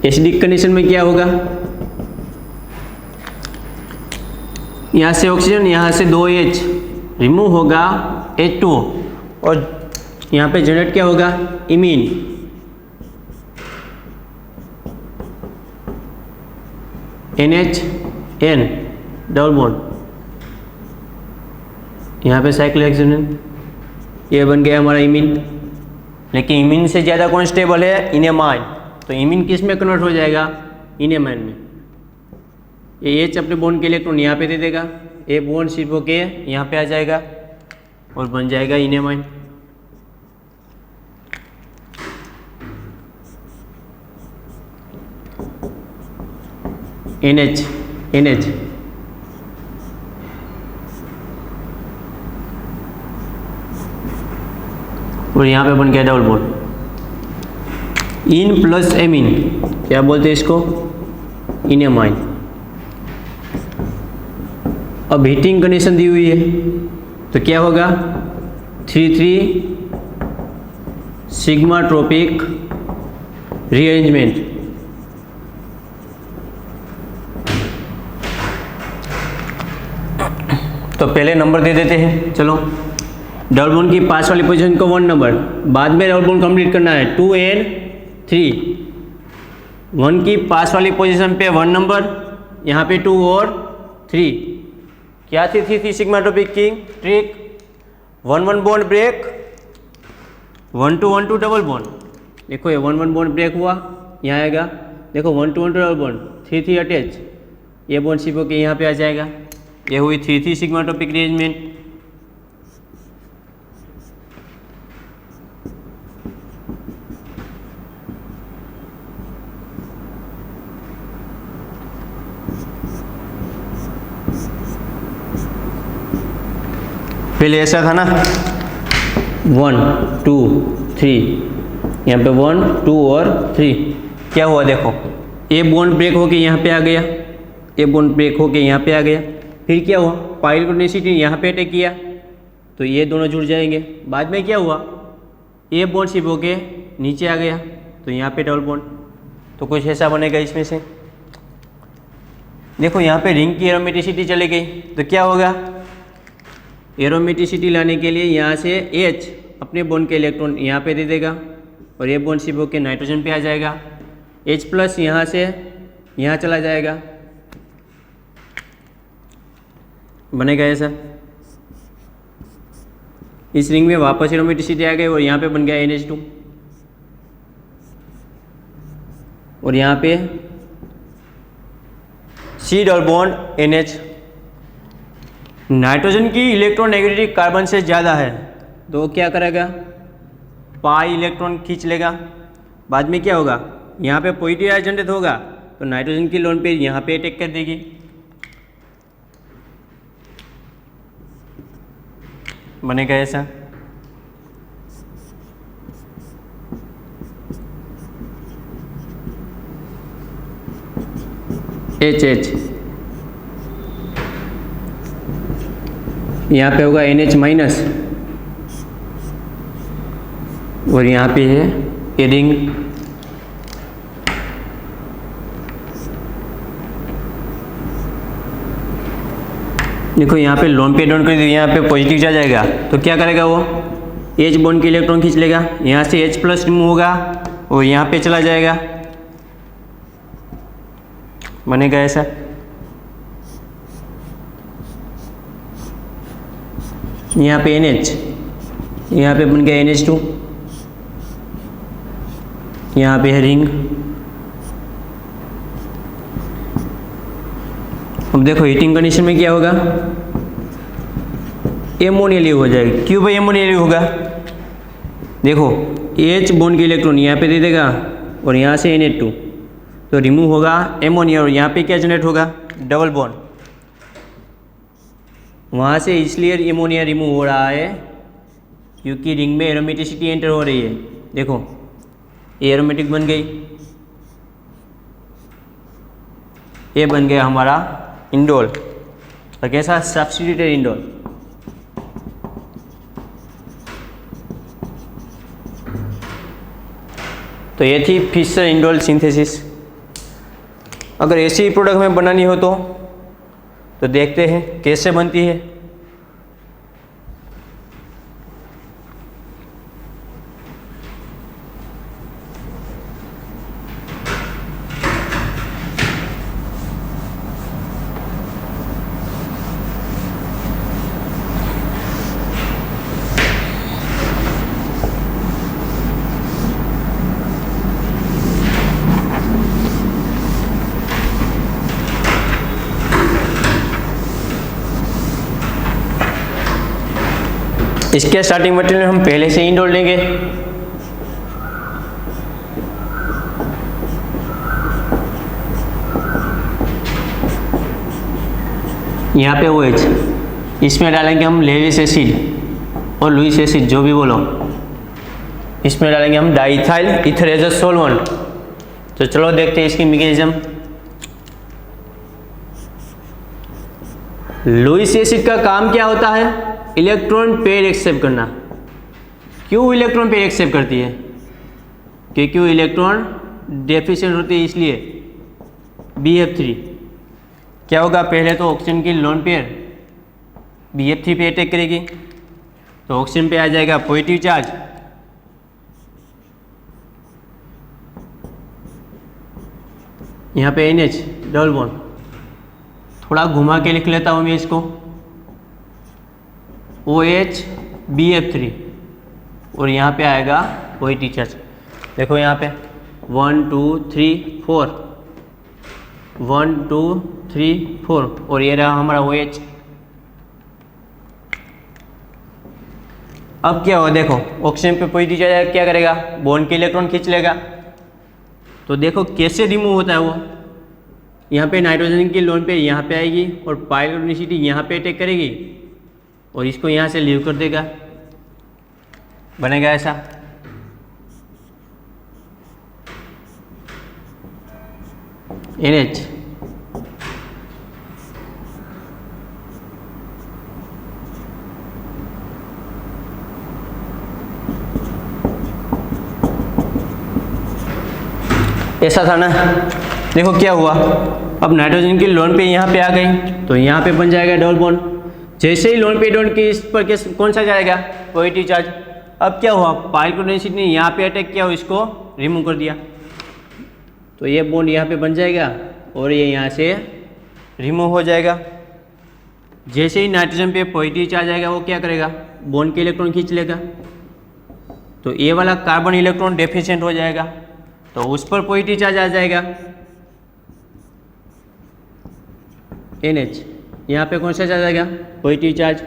एसिडिक कंडीशन में क्या होगा, यहाँ से ऑक्सीजन, यहाँ से 2H रिमूव होगा, H2O, और यहाँ पे जनरेट क्या होगा, इमीन। NHN डबल बॉन्ड, यहाँ पे साइक्लोहेक्सेनोन, ये बन गया हमारा इमीन। लेकिन इमीन से ज़्यादा कौन स्टेबल है, इनेमाइन। तो इमीन किस में कन्वर्ट हो जाएगा, इनेमाइन में। ये एच अपने बॉन्ड के इलेक्ट्रॉन यहाँ पे दे देगा, ए बॉन्ड शिफ्ट होके यहाँ पे आ जाएगा और बन जाएगा इनेमाइन। NH NH और यहाँ पे बन गया double bond. In plus amine क्या बोलते हैं इसको, इनेमाइन। अब हीटिंग कंडीशन दी हुई है तो क्या होगा, 3,3 सिग्मा ट्रोपिक रीअरेंजमेंट। तो पहले नंबर दे देते हैं, चलो। डबल बॉन्ड की पास वाली पोजीशन को 1 नंबर, बाद में डबल बॉन्ड कंप्लीट करना है 2 and 3। 1 की पास वाली पोजीशन पे 1 नंबर, यहाँ पे 2 और 3। क्या थी सिग्मा ट्रोपिक की trick, 1-1 bond break, 1-2-1-2 double bond. देखो ये 1-1 बॉन्ड ब्रेक हुआ, यहाँ आएगा, देखो 1-2-1-2 डबल बॉन्ड, 3-3 अटैच, ये बॉन्ड शिप होकर यहाँ पे आ जाएगा। ये हुई 3-3 सिग्मा ट्रोपिक अरेंजमेंट। पहले ऐसा था ना, 1 2 3, यहाँ पे 1 2 और 3। क्या हुआ देखो, ए बॉन्ड ब्रेक होके यहाँ पे आ गया, ए बॉन्ड ब्रेक होके यहाँ पे आ गया। फिर क्या हुआ, पाइल कोनिसिटी यहाँ पे अटैक किया तो ये दोनों जुड़ जाएंगे। बाद में क्या हुआ, ए बॉन्ड शिप होके नीचे आ गया तो यहाँ पे डबल बॉन्ड। तो कुछ ऐसा बनेगा इसमें से। देखो यहाँ पे रिंग की एरोमेटिसिटी चली गई तो क्या होगा, एरोमेटिसिटी लाने के लिए यहाँ से H अपने बॉन्ड के इलेक्ट्रॉन यहाँ पे दे देगा और ये बॉन्ड शिप होकर नाइट्रोजन पे आ जाएगा। H प्लस यहाँ से यहाँ चला जाएगा, बनेगा ऐसा। इस रिंग में वापस एरोमेटिसिटी आ गई और यहाँ पे बन गया NH2 और यहाँ पे C double bond NH। Nitrogen की इलेक्ट्रोनेगेटिविटी कार्बन से ज़्यादा है तो क्या करेगा, पाई इलेक्ट्रॉन खींच लेगा। बाद में क्या होगा, यहाँ पे पॉजिटिव चार्ज जनरेट होगा तो नाइट्रोजन की लोन पे यहाँ पे अटैक कर देगी। बनेगा ऐसा। HH यहाँ पे होगा NH माइनस और यहाँ पे है ये रिंग। देखो यहाँ पे लोन पे डाउन कर दिया, यहाँ पे पॉजिटिव चार्ज आएगा तो क्या करेगा वो, H बॉन्ड के इलेक्ट्रॉन खींच लेगा, यहाँ से H प्लस रिमूव होगा और यहाँ पे चला जाएगा। बनेगा ऐसा। यहाँ पे NH, यहाँ पे बन गया NH2, यहाँ पे है रिंग। अब देखो हीटिंग कंडीशन में क्या होगा, एमोनियल हो जाएगा। क्यों भाई एमोनियल होगा, देखो H बॉन्ड के इलेक्ट्रॉन यहाँ पे दे देगा और यहाँ से NH2 तो रिमूव होगा एमोनिया और यहाँ पे क्या जनरेट होगा, डबल बॉन्ड। वहाँ से इसलिए एमोनिया रिमूव हो रहा है क्योंकि रिंग में एरोमेटिसिटी एंटर हो रही है। देखो ये एरोमेटिक बन गई, ये बन गया हमारा इंडोल और कैसा, सब्स्टिट्यूटेड इंडोल। तो ये थी फिशर इंडोल सिंथेसिस। अगर ऐसी प्रोडक्ट हमें बनानी हो तो देखते हैं कैसे बनती है। इसके स्टार्टिंग मटेरियल हम पहले से ही जोड़ लेंगे। यहाँ पे OH, इसमें डालेंगे हम लेविस एसिड और लुइस एसिड, जो भी बोलो। इसमें डालेंगे हम diethyl ether as a solvent. तो चलो देखते हैं इसकी मैकेनिज्म। लुइस एसिड का काम क्या होता है? इलेक्ट्रॉन पेयर एक्सेप्ट करना। क्यों इलेक्ट्रॉन पेयर एक्सेप्ट करती है? क्योंकि इलेक्ट्रॉन डेफिशिएंट होती है, इसलिए BF3 क्या होगा? पहले तो ऑक्सीजन की लोन पेयर BF3 पे अटैक करेगी, तो ऑक्सीजन पे आ जाएगा पॉजिटिव चार्ज। यहाँ पे NH डबल बॉन्ड, थोड़ा घुमा के लिख लेता हूँ मैं इसको, OH BF3 और यहाँ पे आएगा पॉजिटिव चार्ज। देखो यहाँ पे 1 2 3 4, 1 2 3 4 और ये रहा हमारा OH। अब क्या होगा? देखो ऑक्सीजन पे पॉजिटिव चार्ज क्या करेगा? बॉन्ड के इलेक्ट्रॉन खींच लेगा। तो देखो कैसे रिमूव होता है वो। यहाँ पे नाइट्रोजन की लोन पे यहाँ पे आएगी और पाइरोनिसिटी यहाँ पे अटैक करेगी और इसको यहाँ से लीव कर देगा, बनेगा ऐसा। NH ऐसा था ना। देखो क्या हुआ, अब नाइट्रोजन की लोन पे यहाँ पे आ गई तो यहाँ पे बन जाएगा डबल बॉन्ड। जैसे ही लोन पे डॉन की इस पर कौन सा जाएगा? Positive charge. अब क्या हुआ? पाइरोनिसिटी ने यहाँ पे अटैक किया और इसको रिमूव कर दिया, तो ये बॉन्ड यहाँ पे बन जाएगा और ये यहाँ से रिमूव हो जाएगा। जैसे ही नाइट्रोजन पे पॉजिटिव चार्ज आएगा वो क्या करेगा? बॉन्ड के इलेक्ट्रॉन खींच लेगा, तो ये वाला कार्बन इलेक्ट्रॉन डेफिशिएंट हो जाएगा, तो उस पर पॉजिटिव चार्ज आ जाएगा NH। यहाँ पे कौन सा चार्ज आएगा? Positive charge.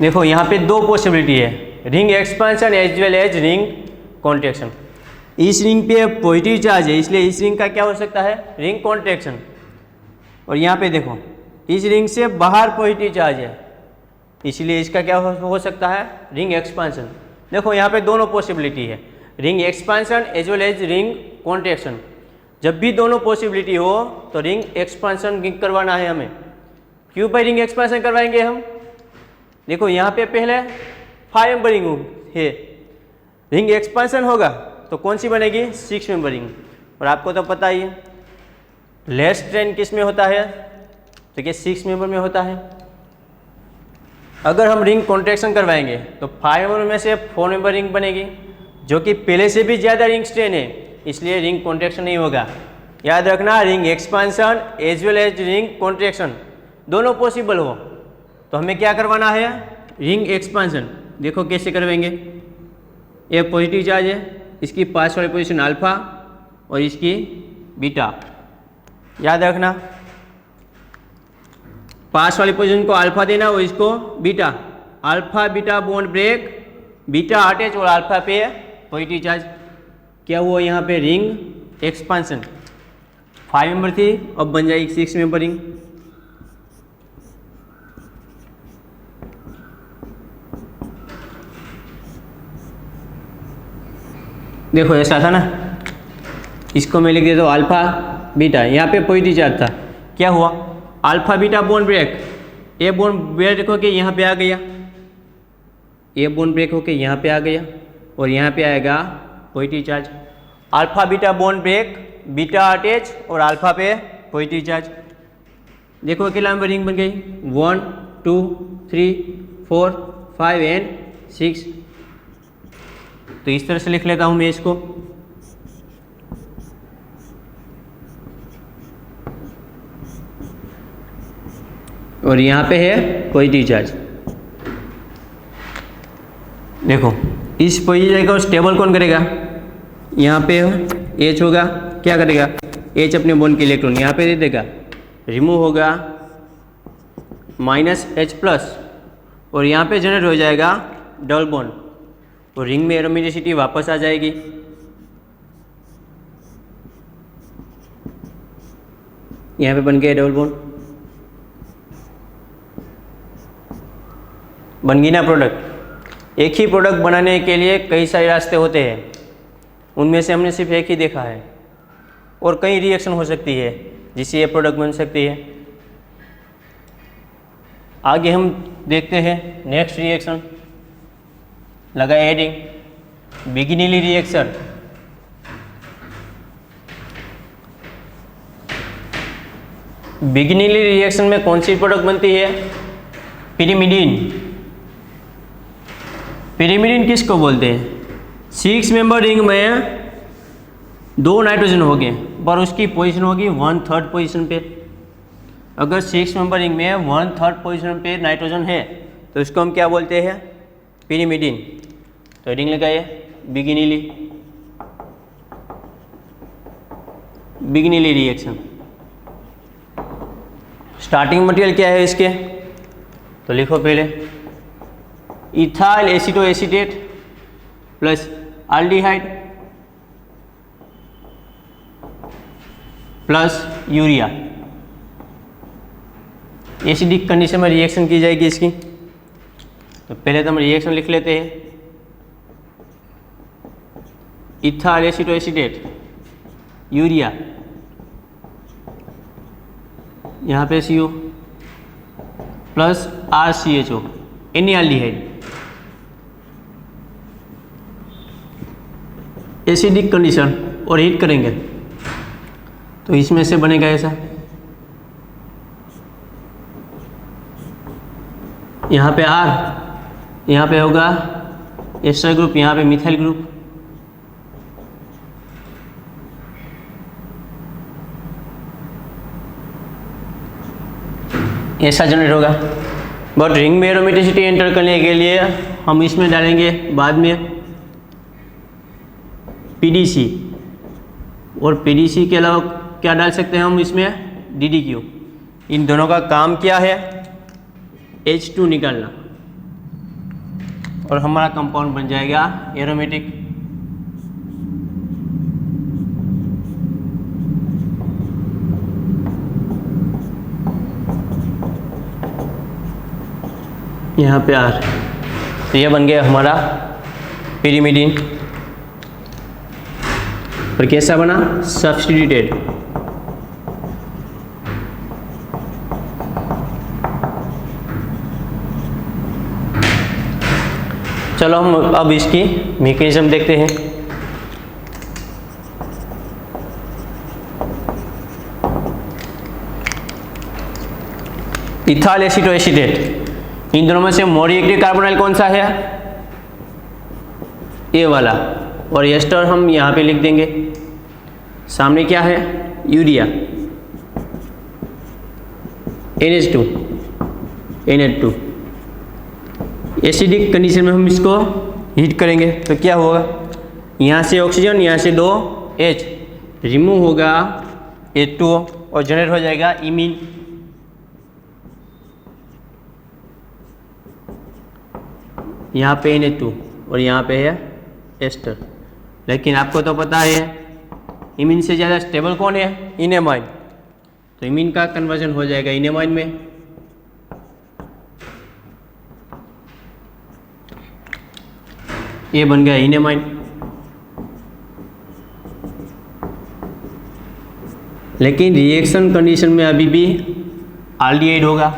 देखो यहाँ पे दो पॉसिबिलिटी है, ring expansion as well as ring contraction. इस रिंग पे पॉजिटिव चार्ज है, इसलिए इस रिंग का क्या हो सकता है? Ring contraction. और यहाँ पे देखो इस रिंग से बाहर पॉजिटिव चार्ज है, इसलिए इसका क्या हो सकता है? Ring expansion. देखो यहाँ पे दोनों पॉसिबिलिटी है, ring expansion as well as ring contraction. जब भी दोनों पॉसिबिलिटी हो तो रिंग एक्सपेंशन करवाना है हमें। क्यों भाई रिंग एक्सपेंशन करवाएंगे हम? देखो यहाँ पे पहले 5 मेंबर रिंग है, रिंग एक्सपेंशन होगा तो कौन सी बनेगी? 6 मेंबर रिंग। और आपको तो पता ही है लेस स्ट्रेन किस में होता है? तो क्या 6 मेंबर में होता है। अगर हम रिंग कॉन्ट्रैक्शन करवाएंगे तो 5 मेंबर में से 4 मेंबर रिंग बनेगी, जो कि पहले से भी ज़्यादा रिंग स्ट्रेन है, इसलिए रिंग कॉन्ट्रैक्शन नहीं होगा। याद रखना, ring expansion as well as ring contraction दोनों पॉसिबल हो तो हमें क्या करवाना है? Ring expansion. देखो कैसे करवाएंगे। ये पॉजिटिव चार्ज है, इसकी पास वाली पोजीशन अल्फा और इसकी बीटा। याद रखना, पास वाली पोजीशन को अल्फा देना और इसको beta. Alpha beta bond break, beta attach और अल्फा पे पॉजिटिव चार्ज। क्या हुआ यहाँ पे? Ring expansion. 5 मेंबर थी, अब बन जाएगी 6 मेंबर रिंग। देखो ऐसा था ना, इसको मैं लिख देता हूँ अल्फा बीटा। यहाँ पे पॉजिटिव चार्ज था, क्या हुआ? अल्फा बीटा बॉन्ड ब्रेक, ये बॉन्ड ब्रेक होके यहाँ पे आ गया, ये बॉन्ड ब्रेक होके यहाँ पे आ गया और यहाँ पे आएगा positive charge. Alpha beta bond break, beta attach और अल्फा पे पॉजिटिव चार्ज। देखो अकेला में रिंग बन गई 1 2 3 4 5 एंड 6। तो इस तरह से लिख लेता हूं मैं इसको। और यहाँ पे है पॉजिटिव चार्ज। देखो इस पॉजिटिव को स्टेबल कौन करेगा? यहाँ पे H होगा, क्या करेगा? H अपने बॉन्ड के इलेक्ट्रॉन यहाँ पे दे देगा, रिमूव होगा -H+ और यहाँ पे जनरेट हो जाएगा डबल बॉन्ड और रिंग में एरोमेटिसिटी वापस आ जाएगी। यहाँ पे बन गया डबल बॉन्ड, बन गई ना प्रोडक्ट। एक ही प्रोडक्ट बनाने के लिए कई सारे रास्ते होते हैं, उनमें से हमने सिर्फ एक ही देखा है और कई रिएक्शन हो सकती है जिससे ये प्रोडक्ट बन सकती है। आगे हम देखते हैं नेक्स्ट रिएक्शन लगा एडिंग बिगिनिली रिएक्शन। बिगिनिली रिएक्शन में कौन सी प्रोडक्ट बनती है? पिरिमिडीन। पिरिमिडीन किसको बोलते हैं? 6 मेंबर रिंग में 2 नाइट्रोजन हो गए पर उसकी पोजीशन होगी 1/3 पोजीशन पे। अगर 6 मेंबर रिंग में 1/3 पोजीशन पे नाइट्रोजन है तो इसको हम क्या बोलते हैं? पिरिमिडीन। तो हेडिंग लगाइए Biginelli, Biginelli reaction. Starting material क्या है इसके? तो लिखो पहले ethyl acetoacetate plus aldehyde plus urea. Acidic condition में रिएक्शन की जाएगी इसकी। तो पहले तो हम रिएक्शन लिख लेते हैं। इथाइल एसिटोएसीटेट यूरिया, यहाँ पे CO plus RCHO aldehyde. Acidic condition और हीट करेंगे तो इसमें से बनेगा ऐसा। यहाँ पे R, यहाँ पे होगा एस्टर ग्रुप, यहाँ पे मिथाइल ग्रुप। ऐसा जनरेट होगा। बट रिंग में एरोमेटिसिटी एंटर करने के लिए हम इसमें डालेंगे बाद में PDC और PDC के अलावा क्या डाल सकते हैं हम इसमें? DDQ। इन दोनों का काम क्या है? H2 निकालना और हमारा कंपाउंड बन जाएगा एरोमेटिक। यहाँ पे R, तो ये बन गया हमारा पिरिमिडीन। और कैसा बना? सब्स्टिट्यूटेड। चलो हम अब इसकी मैकेनिज्म देखते हैं। इथाइल एसिटोएसीटेट, इन दोनों में से मोर रिएक्टिव कार्बोनाइल कौन सा है? ये वाला। और एस्टर हम यहाँ पे लिख देंगे। सामने क्या है? Urea NH2 NH2। Acidic condition में हम इसको हीट करेंगे तो क्या होगा? यहाँ से ऑक्सीजन, यहाँ से 2 H रिमूव होगा H2O और जनरेट हो जाएगा इमीन। यहाँ पे NH2 और यहाँ पे है एस्टर। लेकिन आपको तो पता है इमीन से ज़्यादा स्टेबल कौन है? इनेमाइन। तो इमीन का कन्वर्जन हो जाएगा इनेमाइन में। ये बन गया इनेमाइन। लेकिन रिएक्शन कंडीशन में अभी भी एल्डिहाइड होगा।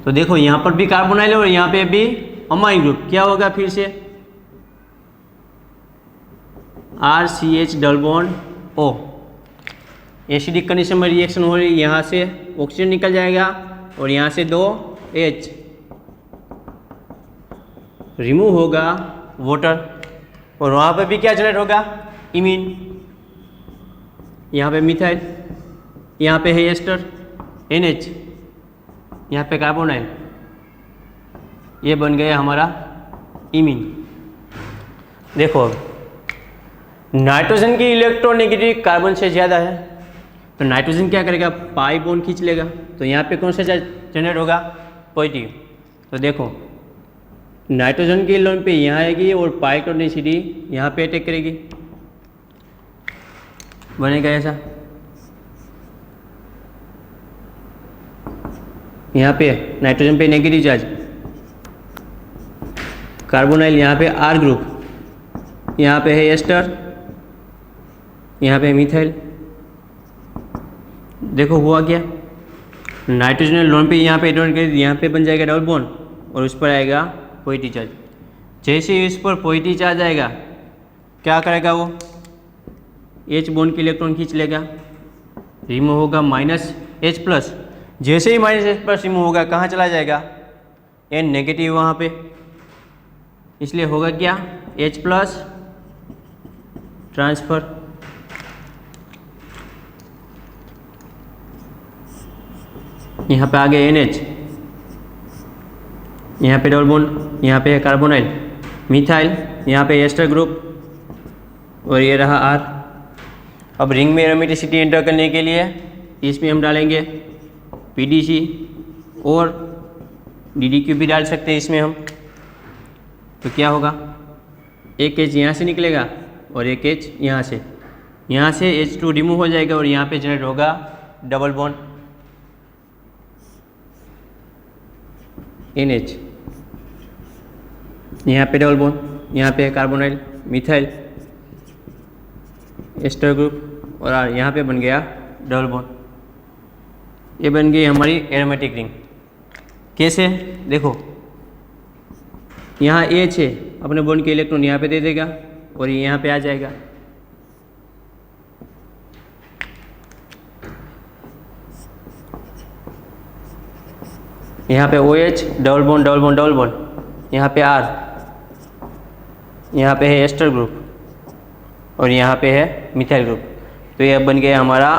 तो देखो यहाँ पर भी कार्बोनाइल है और यहाँ पे भी अमाइन ग्रुप। क्या होगा फिर से? RCH double bond O। Acidic condition में रिएक्शन हो रही है, यहाँ से ऑक्सीजन निकल जाएगा और यहाँ से 2 H रिमूव होगा वाटर और वहाँ पर भी क्या जनरेट होगा? इमीन। यहाँ पे मिथाइल, यहाँ पे है एस्टर NH, यहाँ पे कार्बोनाइल। ये बन गया हमारा इमीन। देखो नाइट्रोजन की इलेक्ट्रोनेगेटिव कार्बन से ज़्यादा है तो नाइट्रोजन क्या करेगा? पाई बॉन्ड खींच लेगा। तो यहाँ पे कौन सा जनरेट होगा? पॉजिटिव। तो देखो नाइट्रोजन की इलेक्ट्रॉन पे यहाँ आएगी और पाइक्रोनिसिटी यहाँ पे अटैक करेगी, बनेगा ऐसा। यहाँ पे नाइट्रोजन पे नेगेटिव चार्ज, कार्बोनाइल यहाँ पे आर ग्रुप, यहाँ पे है एस्टर, यहाँ पे मिथाइल। देखो हुआ क्या, नाइट्रोजन लोन पे यहाँ पे एडवांस कर, यहाँ पे बन जाएगा डबल बॉन्ड और उस पर आएगा पॉजिटिव चार्ज। जैसे ही इस पर पॉजिटिव चार्ज आएगा क्या करेगा वो, H बॉन्ड की इलेक्ट्रॉन खींच लेगा, रिमूव होगा -H+। जैसे ही -H+ रिमूव होगा कहाँ चला जाएगा, N नेगेटिव वहाँ पे, इसलिए होगा क्या H+ ट्रांसफ़र। यहाँ पे आ गया NH, यहाँ पे डबल बॉन्ड, यहाँ पे है कार्बोनाइल, मिथाइल, यहाँ पे एस्टर ग्रुप और ये रहा R। अब रिंग में एरोमेटिसिटी एंटर करने के लिए इसमें हम डालेंगे PDC और DDQ भी डाल सकते हैं इसमें हम। तो क्या होगा, एक H यहाँ से निकलेगा और एक H यहाँ से H2 रिमूव हो जाएगा और यहाँ पे जनरेट होगा डबल बॉन्ड NH, यहाँ पे डबल बॉन्ड, यहाँ पे है कार्बोनाइल, मिथाइल, एस्टर ग्रुप और R, यहाँ पे बन गया डबल बॉन्ड। ये बन गई हमारी एरोमेटिक रिंग। कैसे, देखो यहाँ H है, अपने बॉन्ड के इलेक्ट्रॉन यहाँ पे दे देगा और ये यहाँ पे आ जाएगा। यहाँ पे OH double bond double bond double bond, यहाँ पे R, यहाँ पे है एस्टर ग्रुप और यहाँ पे है मिथाइल ग्रुप। तो यह बन गया हमारा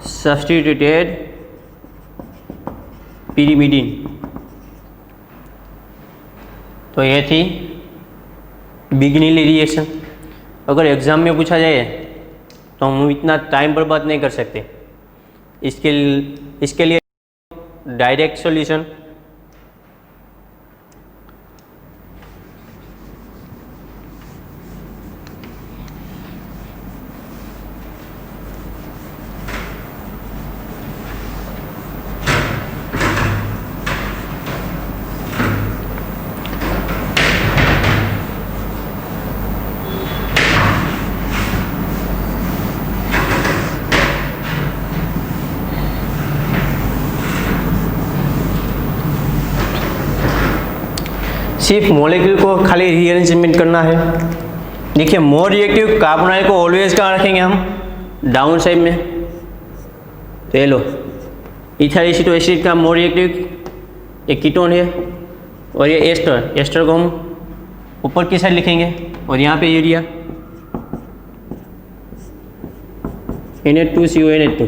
सब्स्टिट्यूटेड पिरिमिडीन। तो यह थी बिग्निली रिएक्शन। अगर एग्ज़ाम में पूछा जाए तो हम इतना टाइम बर्बाद नहीं कर सकते, इसके लिए डायरेक्ट सॉल्यूशन। सिर्फ मॉलिक्यूल को खाली रीअरेंजमेंट करना है। देखिए मोर रिएक्टिव कार्बोनाइल को ऑलवेज कहाँ रखेंगे हम, डाउन साइड में। तो ये लो इथाइल एसिटोएसिड का मोर रिएक्टिव एक कीटोन है और ये एस्टर को हम ऊपर की साइड लिखेंगे और यहाँ पे यूरिया Na2CO Na2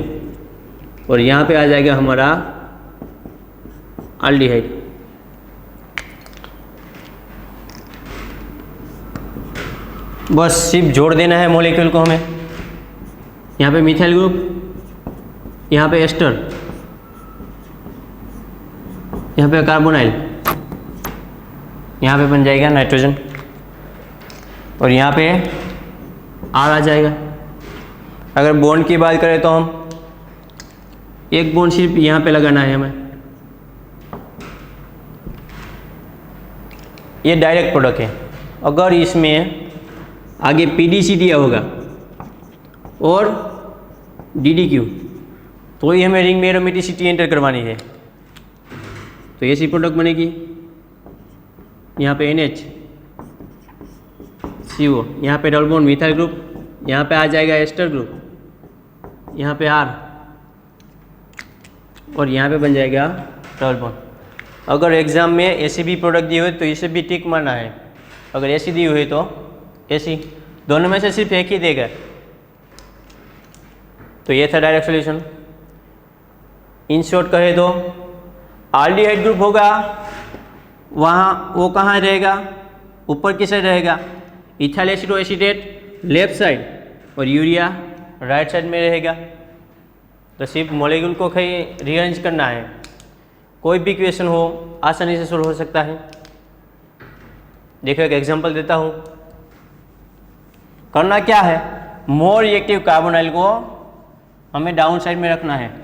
और यहाँ पे आ जाएगा हमारा एल्डिहाइड। बस सिर्फ जोड़ देना है मॉलिक्यूल को हमें। यहाँ पे मिथाइल ग्रुप, यहाँ पे एस्टर, यहाँ पे कार्बोनाइल, यहाँ पे बन जाएगा नाइट्रोजन और यहाँ पे R आ जाएगा। अगर बॉन्ड की बात करें तो हम एक बॉन्ड सिर्फ यहाँ पे लगाना है हमें। ये डायरेक्ट प्रोडक्ट है। अगर इसमें आगे PDC दिया होगा और DDQ तो ही हमें रिंग में एरोमेटिसिटी एंटर करवानी है। तो ऐसी प्रोडक्ट बनेगी, यहाँ पे NH CO, यहाँ पे डबल बॉन्ड मिथाइल ग्रुप, यहाँ पे आ जाएगा एस्टर ग्रुप, यहाँ पे R और यहाँ पे बन जाएगा डबल बॉन्ड। अगर एग्ज़ाम में ऐसी भी प्रोडक्ट दी हुई तो इसे भी टिक मारना है। अगर ऐसी दी हुई तो ऐसी, दोनों में से सिर्फ एक ही देगा। तो ये था डायरेक्ट सॉल्यूशन। इन शॉर्ट कहे तो एल्डिहाइड ग्रुप होगा वहाँ, वो कहाँ रहेगा, ऊपर की साइड रहेगा। इथाइल एसिटोएसिटेट लेफ्ट साइड और यूरिया राइट साइड में रहेगा। तो सिर्फ मॉलिक्यूल को कहीं रीअरेंज करना है। कोई भी क्वेश्चन हो आसानी से सोल्व हो सकता है। देखो एक एग्जांपल देता हूँ। करना क्या है, मोर रिएक्टिव कार्बोनाइल को हमें डाउन साइड में रखना है।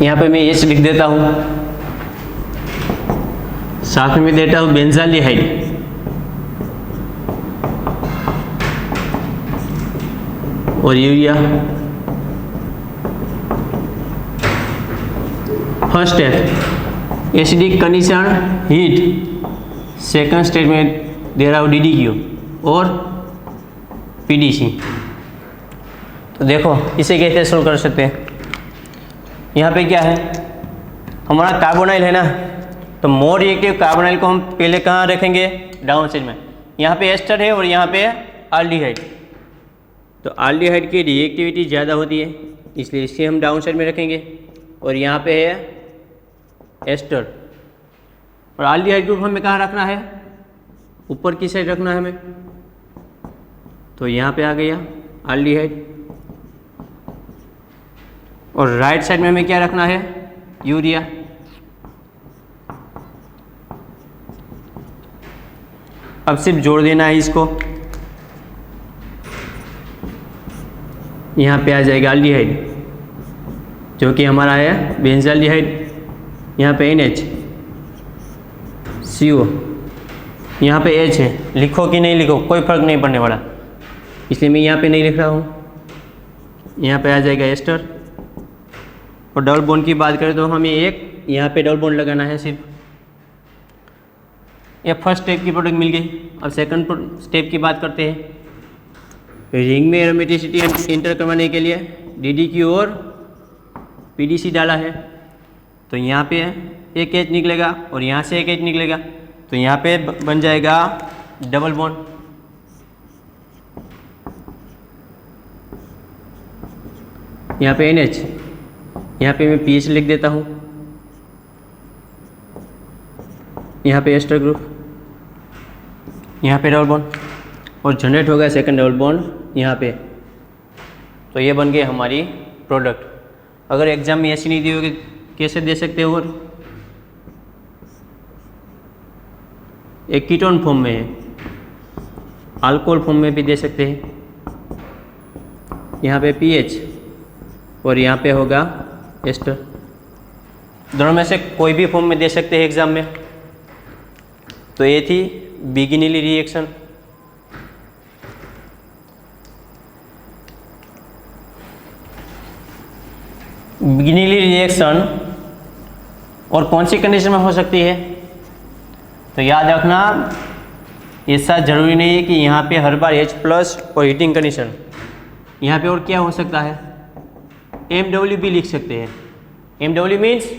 यहाँ पे मैं एच लिख देता हूँ, साथ में देता हूँ बेंजाल्डिहाइड, और urea. First step acidic condition heat, second step में दे रहा हूँ DDQ और PDC। तो देखो इसे कैसे सोल्व कर सकते हैं। यहाँ पे क्या है, हमारा कार्बोनाइल है ना, तो मोर रिएक्टिव कार्बोनाइल को हम पहले कहाँ रखेंगे, डाउन साइड में। यहाँ पे एस्टर है और यहाँ पे एल्डिहाइड, तो एल्डिहाइड की रिएक्टिविटी ज़्यादा होती है इसलिए इसे हम डाउन साइड में रखेंगे। और यहाँ पे है एस्टर, और एल्डिहाइड ग्रुप हमें कहाँ रखना है, ऊपर की साइड रखना है हमें। तो यहाँ पे आ गया एल्डिहाइड, और राइट साइड में हमें क्या रखना है, यूरिया। अब सिर्फ जोड़ देना है इसको, यहाँ पे आ जाएगा एल्डिहाइड जो कि हमारा है बेंजाल्डिहाइड, यहाँ पे NH CO, यहाँ पे H है। लिखो कि नहीं लिखो कोई फर्क नहीं पड़ने वाला, इसलिए मैं यहाँ पे नहीं लिख रहा हूँ। यहाँ पे आ जाएगा एस्टर, और डबल बॉन्ड की बात करें तो हमें एक यहाँ पे डबल बॉन्ड लगाना है सिर्फ। ये फर्स्ट स्टेप की प्रोडक्ट मिल गई। अब सेकंड स्टेप की बात करते हैं। रिंग में एरोमेटिसिटी एंटर करवाने के लिए DDQ और PDC डाला है, तो यहाँ पे एक H निकलेगा और यहाँ से एक H निकलेगा, तो यहाँ पे बन जाएगा डबल बॉन्ड। यहाँ पे NH, यहाँ पे मैं PH लिख देता हूँ, यहाँ पे एस्टर ग्रुप, यहाँ पे डबल बॉन्ड, और जनरेट होगा सेकंड डबल बॉन्ड यहाँ पे। तो ये बन गई हमारी प्रोडक्ट। अगर एग्जाम में ऐसी नहीं दी होगी कैसे दे सकते हो, और एक कीटोन फॉर्म में है, अल्कोहल फॉर्म में भी दे सकते हैं। यहाँ पे PH और यहाँ पे होगा एस्टर, दोनों में से कोई भी फॉर्म में दे सकते हैं एग्जाम में। तो ये थी बिगिनली रिएक्शन। बिगिनली रिएक्शन और कौन सी कंडीशन में हो सकती है, तो याद रखना ऐसा ज़रूरी नहीं है कि यहाँ पे हर बार H+ और हीटिंग कंडीशन। यहाँ पे और क्या हो सकता है, MW भी लिख सकते हैं। MW means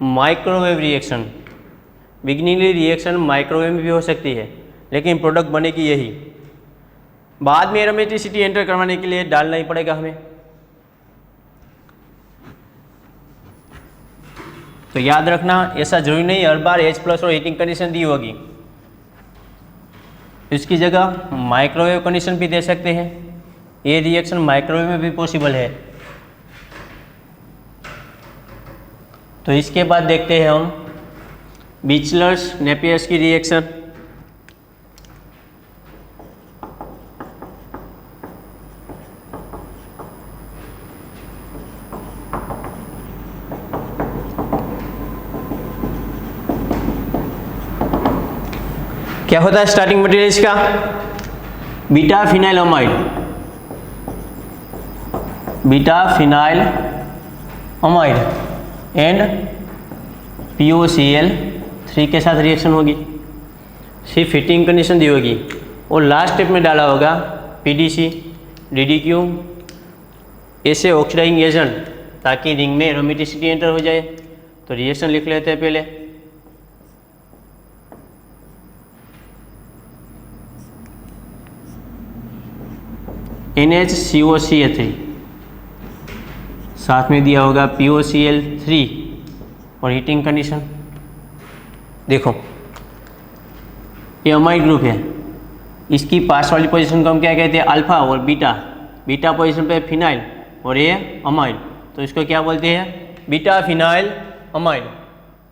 microwave reaction. Biginelli reaction microwave में भी हो सकती है, लेकिन प्रोडक्ट बनेगी यही। बाद में एरोमेटिसिटी एंटर करवाने के लिए डालना ही पड़ेगा हमें। तो याद रखना ऐसा जरूरी नहीं हर बार H+ और हीटिंग कंडीशन दी होगी, इसकी जगह माइक्रोवेव कंडीशन भी दे सकते हैं। ये रिएक्शन माइक्रोवेव में भी पॉसिबल है। तो इसके बाद देखते हैं हम बिचलर्स नेपियर्स की रिएक्शन। क्या होता है स्टार्टिंग मटेरियल इसका, beta phenyl amide and POCl3 के साथ रिएक्शन होगी। सिर्फ हीटिंग कंडीशन दी होगी, और लास्ट स्टेप में डाला होगा PDC DDQ ऐसे ऑक्सीडाइजिंग एजेंट, ताकि रिंग में एरोमेटिसिटी एंटर हो जाए। तो रिएक्शन लिख लेते हैं पहले। NHCOCl3, साथ में दिया होगा POCl3 और हीटिंग कंडीशन। देखो ये अमाइड ग्रुप है, इसकी पास वाली पोजीशन को हम क्या कहते हैं, अल्फा और बीटा। बीटा पोजीशन पे फिनाइल और ये अमाइड, तो इसको क्या बोलते हैं, बीटा फिनाइल अमाइड।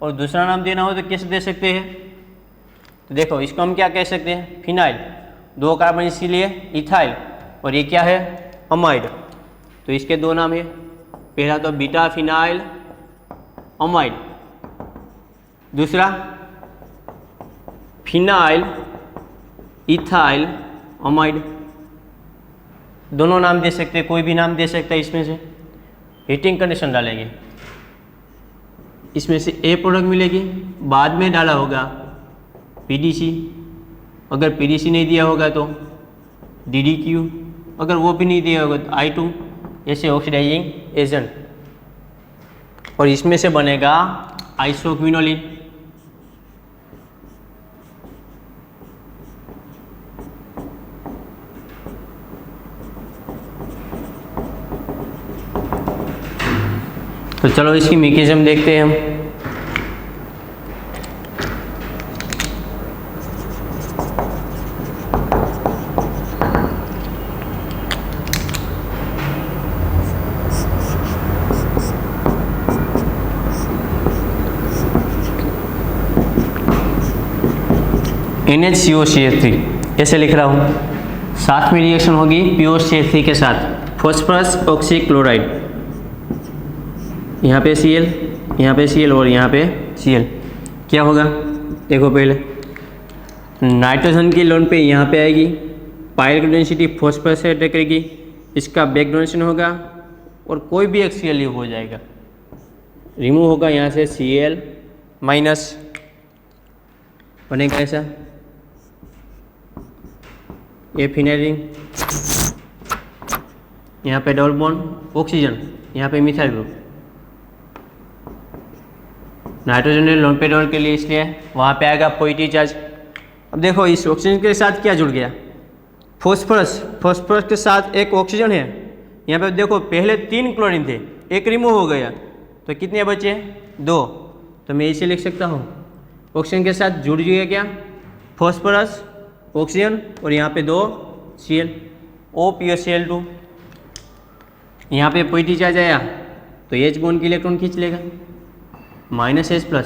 और दूसरा नाम देना हो तो कैसे दे सकते हैं, तो देखो इसको हम क्या कह सकते हैं, फिनाइल, 2 कार्बन इसीलिए इथाइल, और ये क्या है, अमाइड। तो इसके 2 नाम है, पहला तो बीटा फिनाइल अमाइड, दूसरा फिनाइल इथाइल अमाइड। दोनों नाम दे सकते हैं, कोई भी नाम दे सकता है इसमें से। हीटिंग कंडीशन डालेंगे, इसमें से ए प्रोडक्ट मिलेगी, बाद में डाला होगा PDC, अगर PDC नहीं दिया होगा तो DDQ, अगर वो भी नहीं दिया होगा तो I2, ऐसे ऑक्सीडाइजिंग एजेंट, और इसमें से बनेगा आइसोक्विनोलिन। तो चलो इसकी मैकेनिज्म देखते हैं हम। NHCOCl3 ऐसे लिख रहा हूँ, साथ में रिएक्शन होगी POCl3 के साथ, फॉस्फोरस ऑक्सीक्लोराइड, यहाँ पे Cl, यहाँ पे Cl और यहाँ पे Cl। क्या होगा, देखो पहले नाइट्रोजन की लोन पे यहाँ पे आएगी, पायरिक डेंसिटी फॉस्फोरस से अटैक करेगी, इसका बैक डोनेशन होगा और कोई भी एक Cl हो जाएगा, रिमूव होगा यहाँ से Cl माइनस, बनेगा ऐसा, ये फिनाइल रिंग, यहाँ पे डबल बॉन्ड ऑक्सीजन, यहाँ पे मिथाइल ग्रुप। नाइट्रोजन ने लोन पे डबल के लिए इसलिए वहाँ पे आएगा पॉजिटिव चार्ज। अब देखो इस ऑक्सीजन के साथ क्या जुड़ गया, फॉस्फोरस, फॉस्फोरस के साथ एक ऑक्सीजन है, यहाँ पे देखो पहले 3 क्लोरीन थे, एक रिमूव हो गया, तो कितने बचे, 2। तो मैं इसे लिख सकता हूँ, ऑक्सीजन के साथ जुड़ गया क्या, फॉस्फोरस ऑक्सीजन और यहाँ पे 2 Cl, OPOCl2। यहाँ पे पॉजिटिव चार्ज आया तो H बॉन्ड की इलेक्ट्रॉन खींच लेगा, -H+,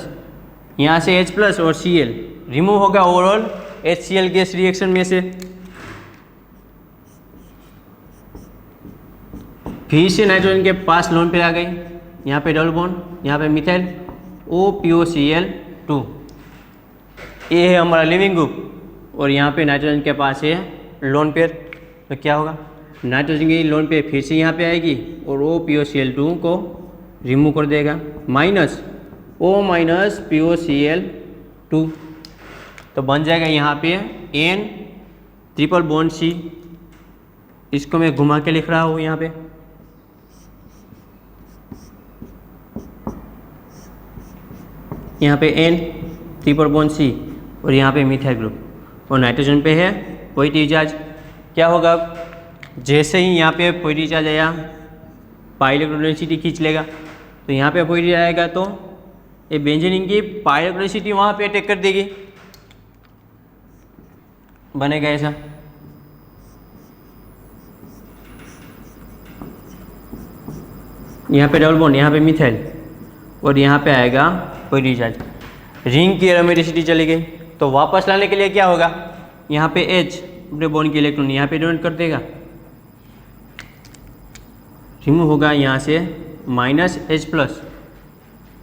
यहाँ से H+ और Cl रिमूव होगा ओवरऑल HCl गैस रिएक्शन में से। फिर से नाइट्रोजन के पास लोन पे आ गई, यहाँ पे डबल बॉन्ड, यहाँ पे मिथाइल, OPOCl2, ये है हमारा लिविंग ग्रुप, और यहाँ पे नाइट्रोजन के पास है लोन पेयर। तो क्या होगा, नाइट्रोजन की लोन पे फिर से यहाँ पे आएगी और OPOCl2 को रिमूव कर देगा, -O POCl2, तो बन जाएगा यहाँ पे N ट्रिपल बॉन्ड C। इसको मैं घुमा के लिख रहा हूँ यहाँ पे, यहाँ पे N ट्रिपल बॉन्ड C और यहाँ पे मिथाइल ग्रुप, और नाइट्रोजन पे है पॉजिटिव चार्ज। क्या होगा, जैसे ही यहाँ पे पॉजिटिव चार्ज आया पायरिक डेंसिटी खींच लेगा, तो यहाँ पे पॉजिटिव आएगा तो ये बेंजीन की पायरिक डेंसिटी वहाँ पे अटैक कर देगी, बनेगा ऐसा। यहाँ पे डबल बॉन्ड, यहाँ पे मिथाइल और यहाँ पे आएगा पॉजिटिव चार्ज। रिंग की एरोमेटिसिटी चली गई, तो वापस लाने के लिए क्या होगा, यहाँ पे H अपने बॉन्ड की इलेक्ट्रॉन यहाँ पे डोनेट कर देगा, रिमूव होगा यहाँ से -H+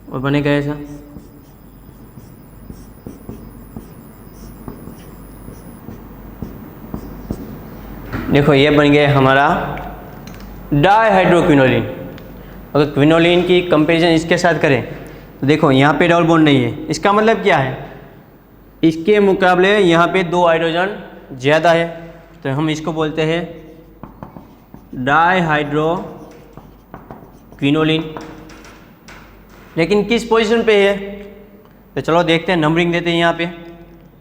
और बनेगा ऐसा। देखो ये बन गया हमारा डाइहाइड्रोक्विनोलिन। अगर क्विनोलिन की कंपैरिजन इसके साथ करें तो देखो यहाँ पे डबल बॉन्ड नहीं है, इसका मतलब क्या है, इसके मुकाबले यहाँ पे 2 हाइड्रोजन ज़्यादा है, तो हम इसको बोलते हैं डाइहाइड्रोक्विनोलिन। लेकिन किस पोजीशन पे है, तो चलो देखते हैं, नंबरिंग देते हैं यहाँ पे।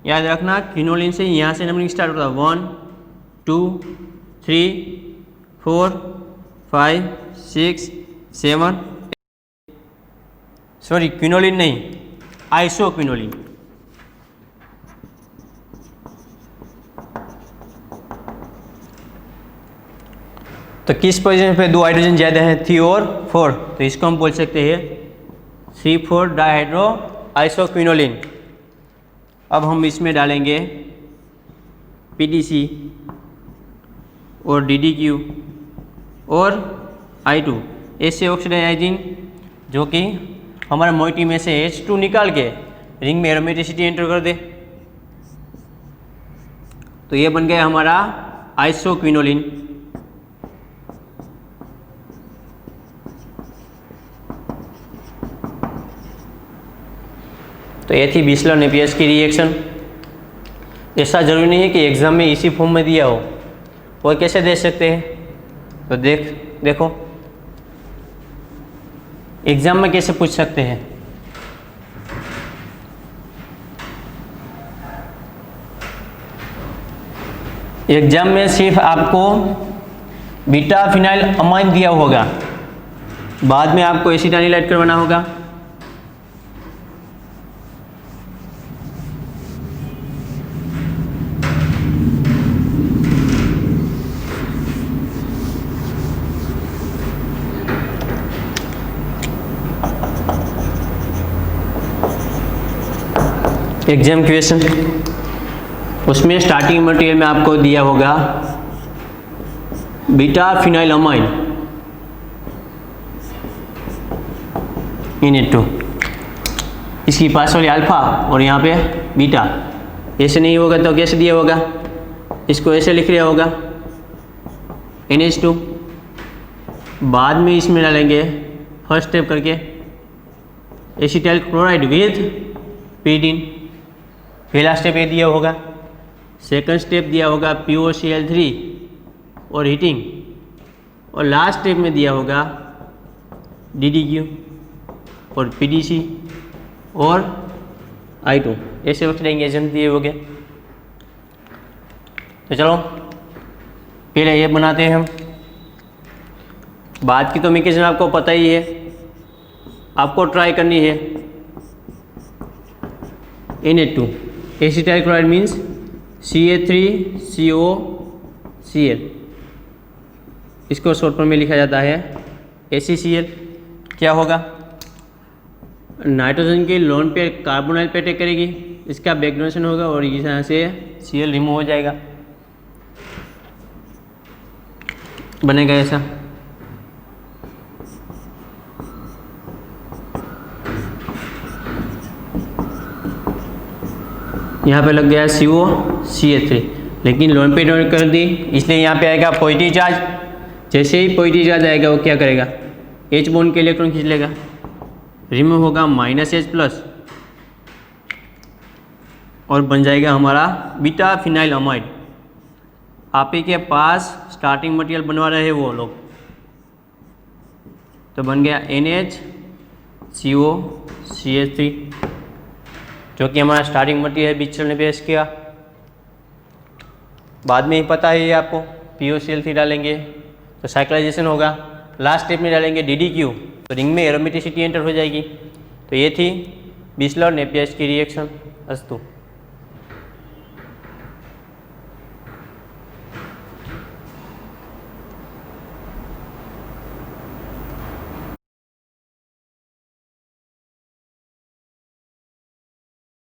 याद रखना क्विनोलिन से यहाँ से नंबरिंग स्टार्ट होता है 1 2 3 4 5 6 7, सॉरी क्विनोलिन नहीं, आइसोक्विनोलिन। तो किस पोजीशन पे 2 हाइड्रोजन ज़्यादा हैं, 3 और 4, तो इसको हम बोल सकते हैं C4 डाइहाइड्रो आइसोक्विनोलिन। अब हम इसमें डालेंगे PDC और DDQ और I2 ऐसे ऑक्सीडाइजिंग, जो कि हमारा मोइटी में से H2 निकाल के रिंग में एरोमेटिसिटी एंटर कर दे। तो ये बन गया हमारा आइसोक्विनोलिन। तो ये थी बिस्लर नेपियर्स की रिएक्शन। ऐसा ज़रूरी नहीं है कि एग्ज़ाम में इसी फॉर्म में दिया हो, और कैसे दे सकते हैं, तो देखो एग्ज़ाम में कैसे पूछ सकते हैं। एग्ज़ाम में सिर्फ आपको बीटा फिनाइल अमाइन दिया होगा, बाद में आपको एसिटानिलाइट करवाना होगा। एग्जाम क्वेश्चन, उसमें स्टार्टिंग मटेरियल में आपको दिया होगा बीटा फिनाइल अमाइन NH2, इसकी पास वाली अल्फा और यहाँ पे बीटा। ऐसे नहीं होगा तो कैसे दिया होगा, इसको ऐसे लिख लिया होगा NH2, बाद में इसमें डालेंगे फर्स्ट स्टेप करके एसिटाइल क्लोराइड विद पीडीन। पहला स्टेप ये दिया होगा, सेकंड स्टेप दिया होगा POCl3 और हीटिंग, और लास्ट स्टेप में दिया होगा DDQ और PDC और I2। ऐसे ऑक्सीडाइजिंग एजेंट दिए हो गए। तो चलो पहले ये बनाते हैं हम। बाद की तो मैकेनिज्म आपको पता ही है, आपको ट्राई करनी है। NH2 acetyl chloride means CA3COCl, इसको शॉर्ट फॉर्म में लिखा जाता है ACCl। क्या होगा, नाइट्रोजन की लोन पेयर कार्बोनाइल पे अटैक करेगी, इसका बैक डोनेशन होगा और इस तरह से Cl रिमूव हो जाएगा, बनेगा ऐसा। यहाँ पे लग गया COCl3, लेकिन लोन पे डोनेट कर दी, इसलिए यहाँ पे आएगा पॉजिटिव चार्ज। जैसे ही पॉजिटिव चार्ज आएगा वो क्या करेगा, H बॉन्ड के इलेक्ट्रॉन खींच लेगा, रिमूव होगा -H+ और बन जाएगा हमारा बीटा फिनाइल अमाइड। आप ही के पास स्टार्टिंग मटेरियल बनवा रहे हैं वो लोग, तो बन गया NHCOCl3, जो कि हमारा स्टार्टिंग मटेरियल है बिस्लर नेपियर्स किया। बाद में ही पता है ये आपको, POCl3 डालेंगे तो साइक्लाइजेशन होगा, लास्ट स्टेप में डालेंगे DDQ तो रिंग में एरोमेटिसिटी एंटर हो जाएगी। तो ये थी बिस्लर नेपियर्स की रिएक्शन। अस्तु।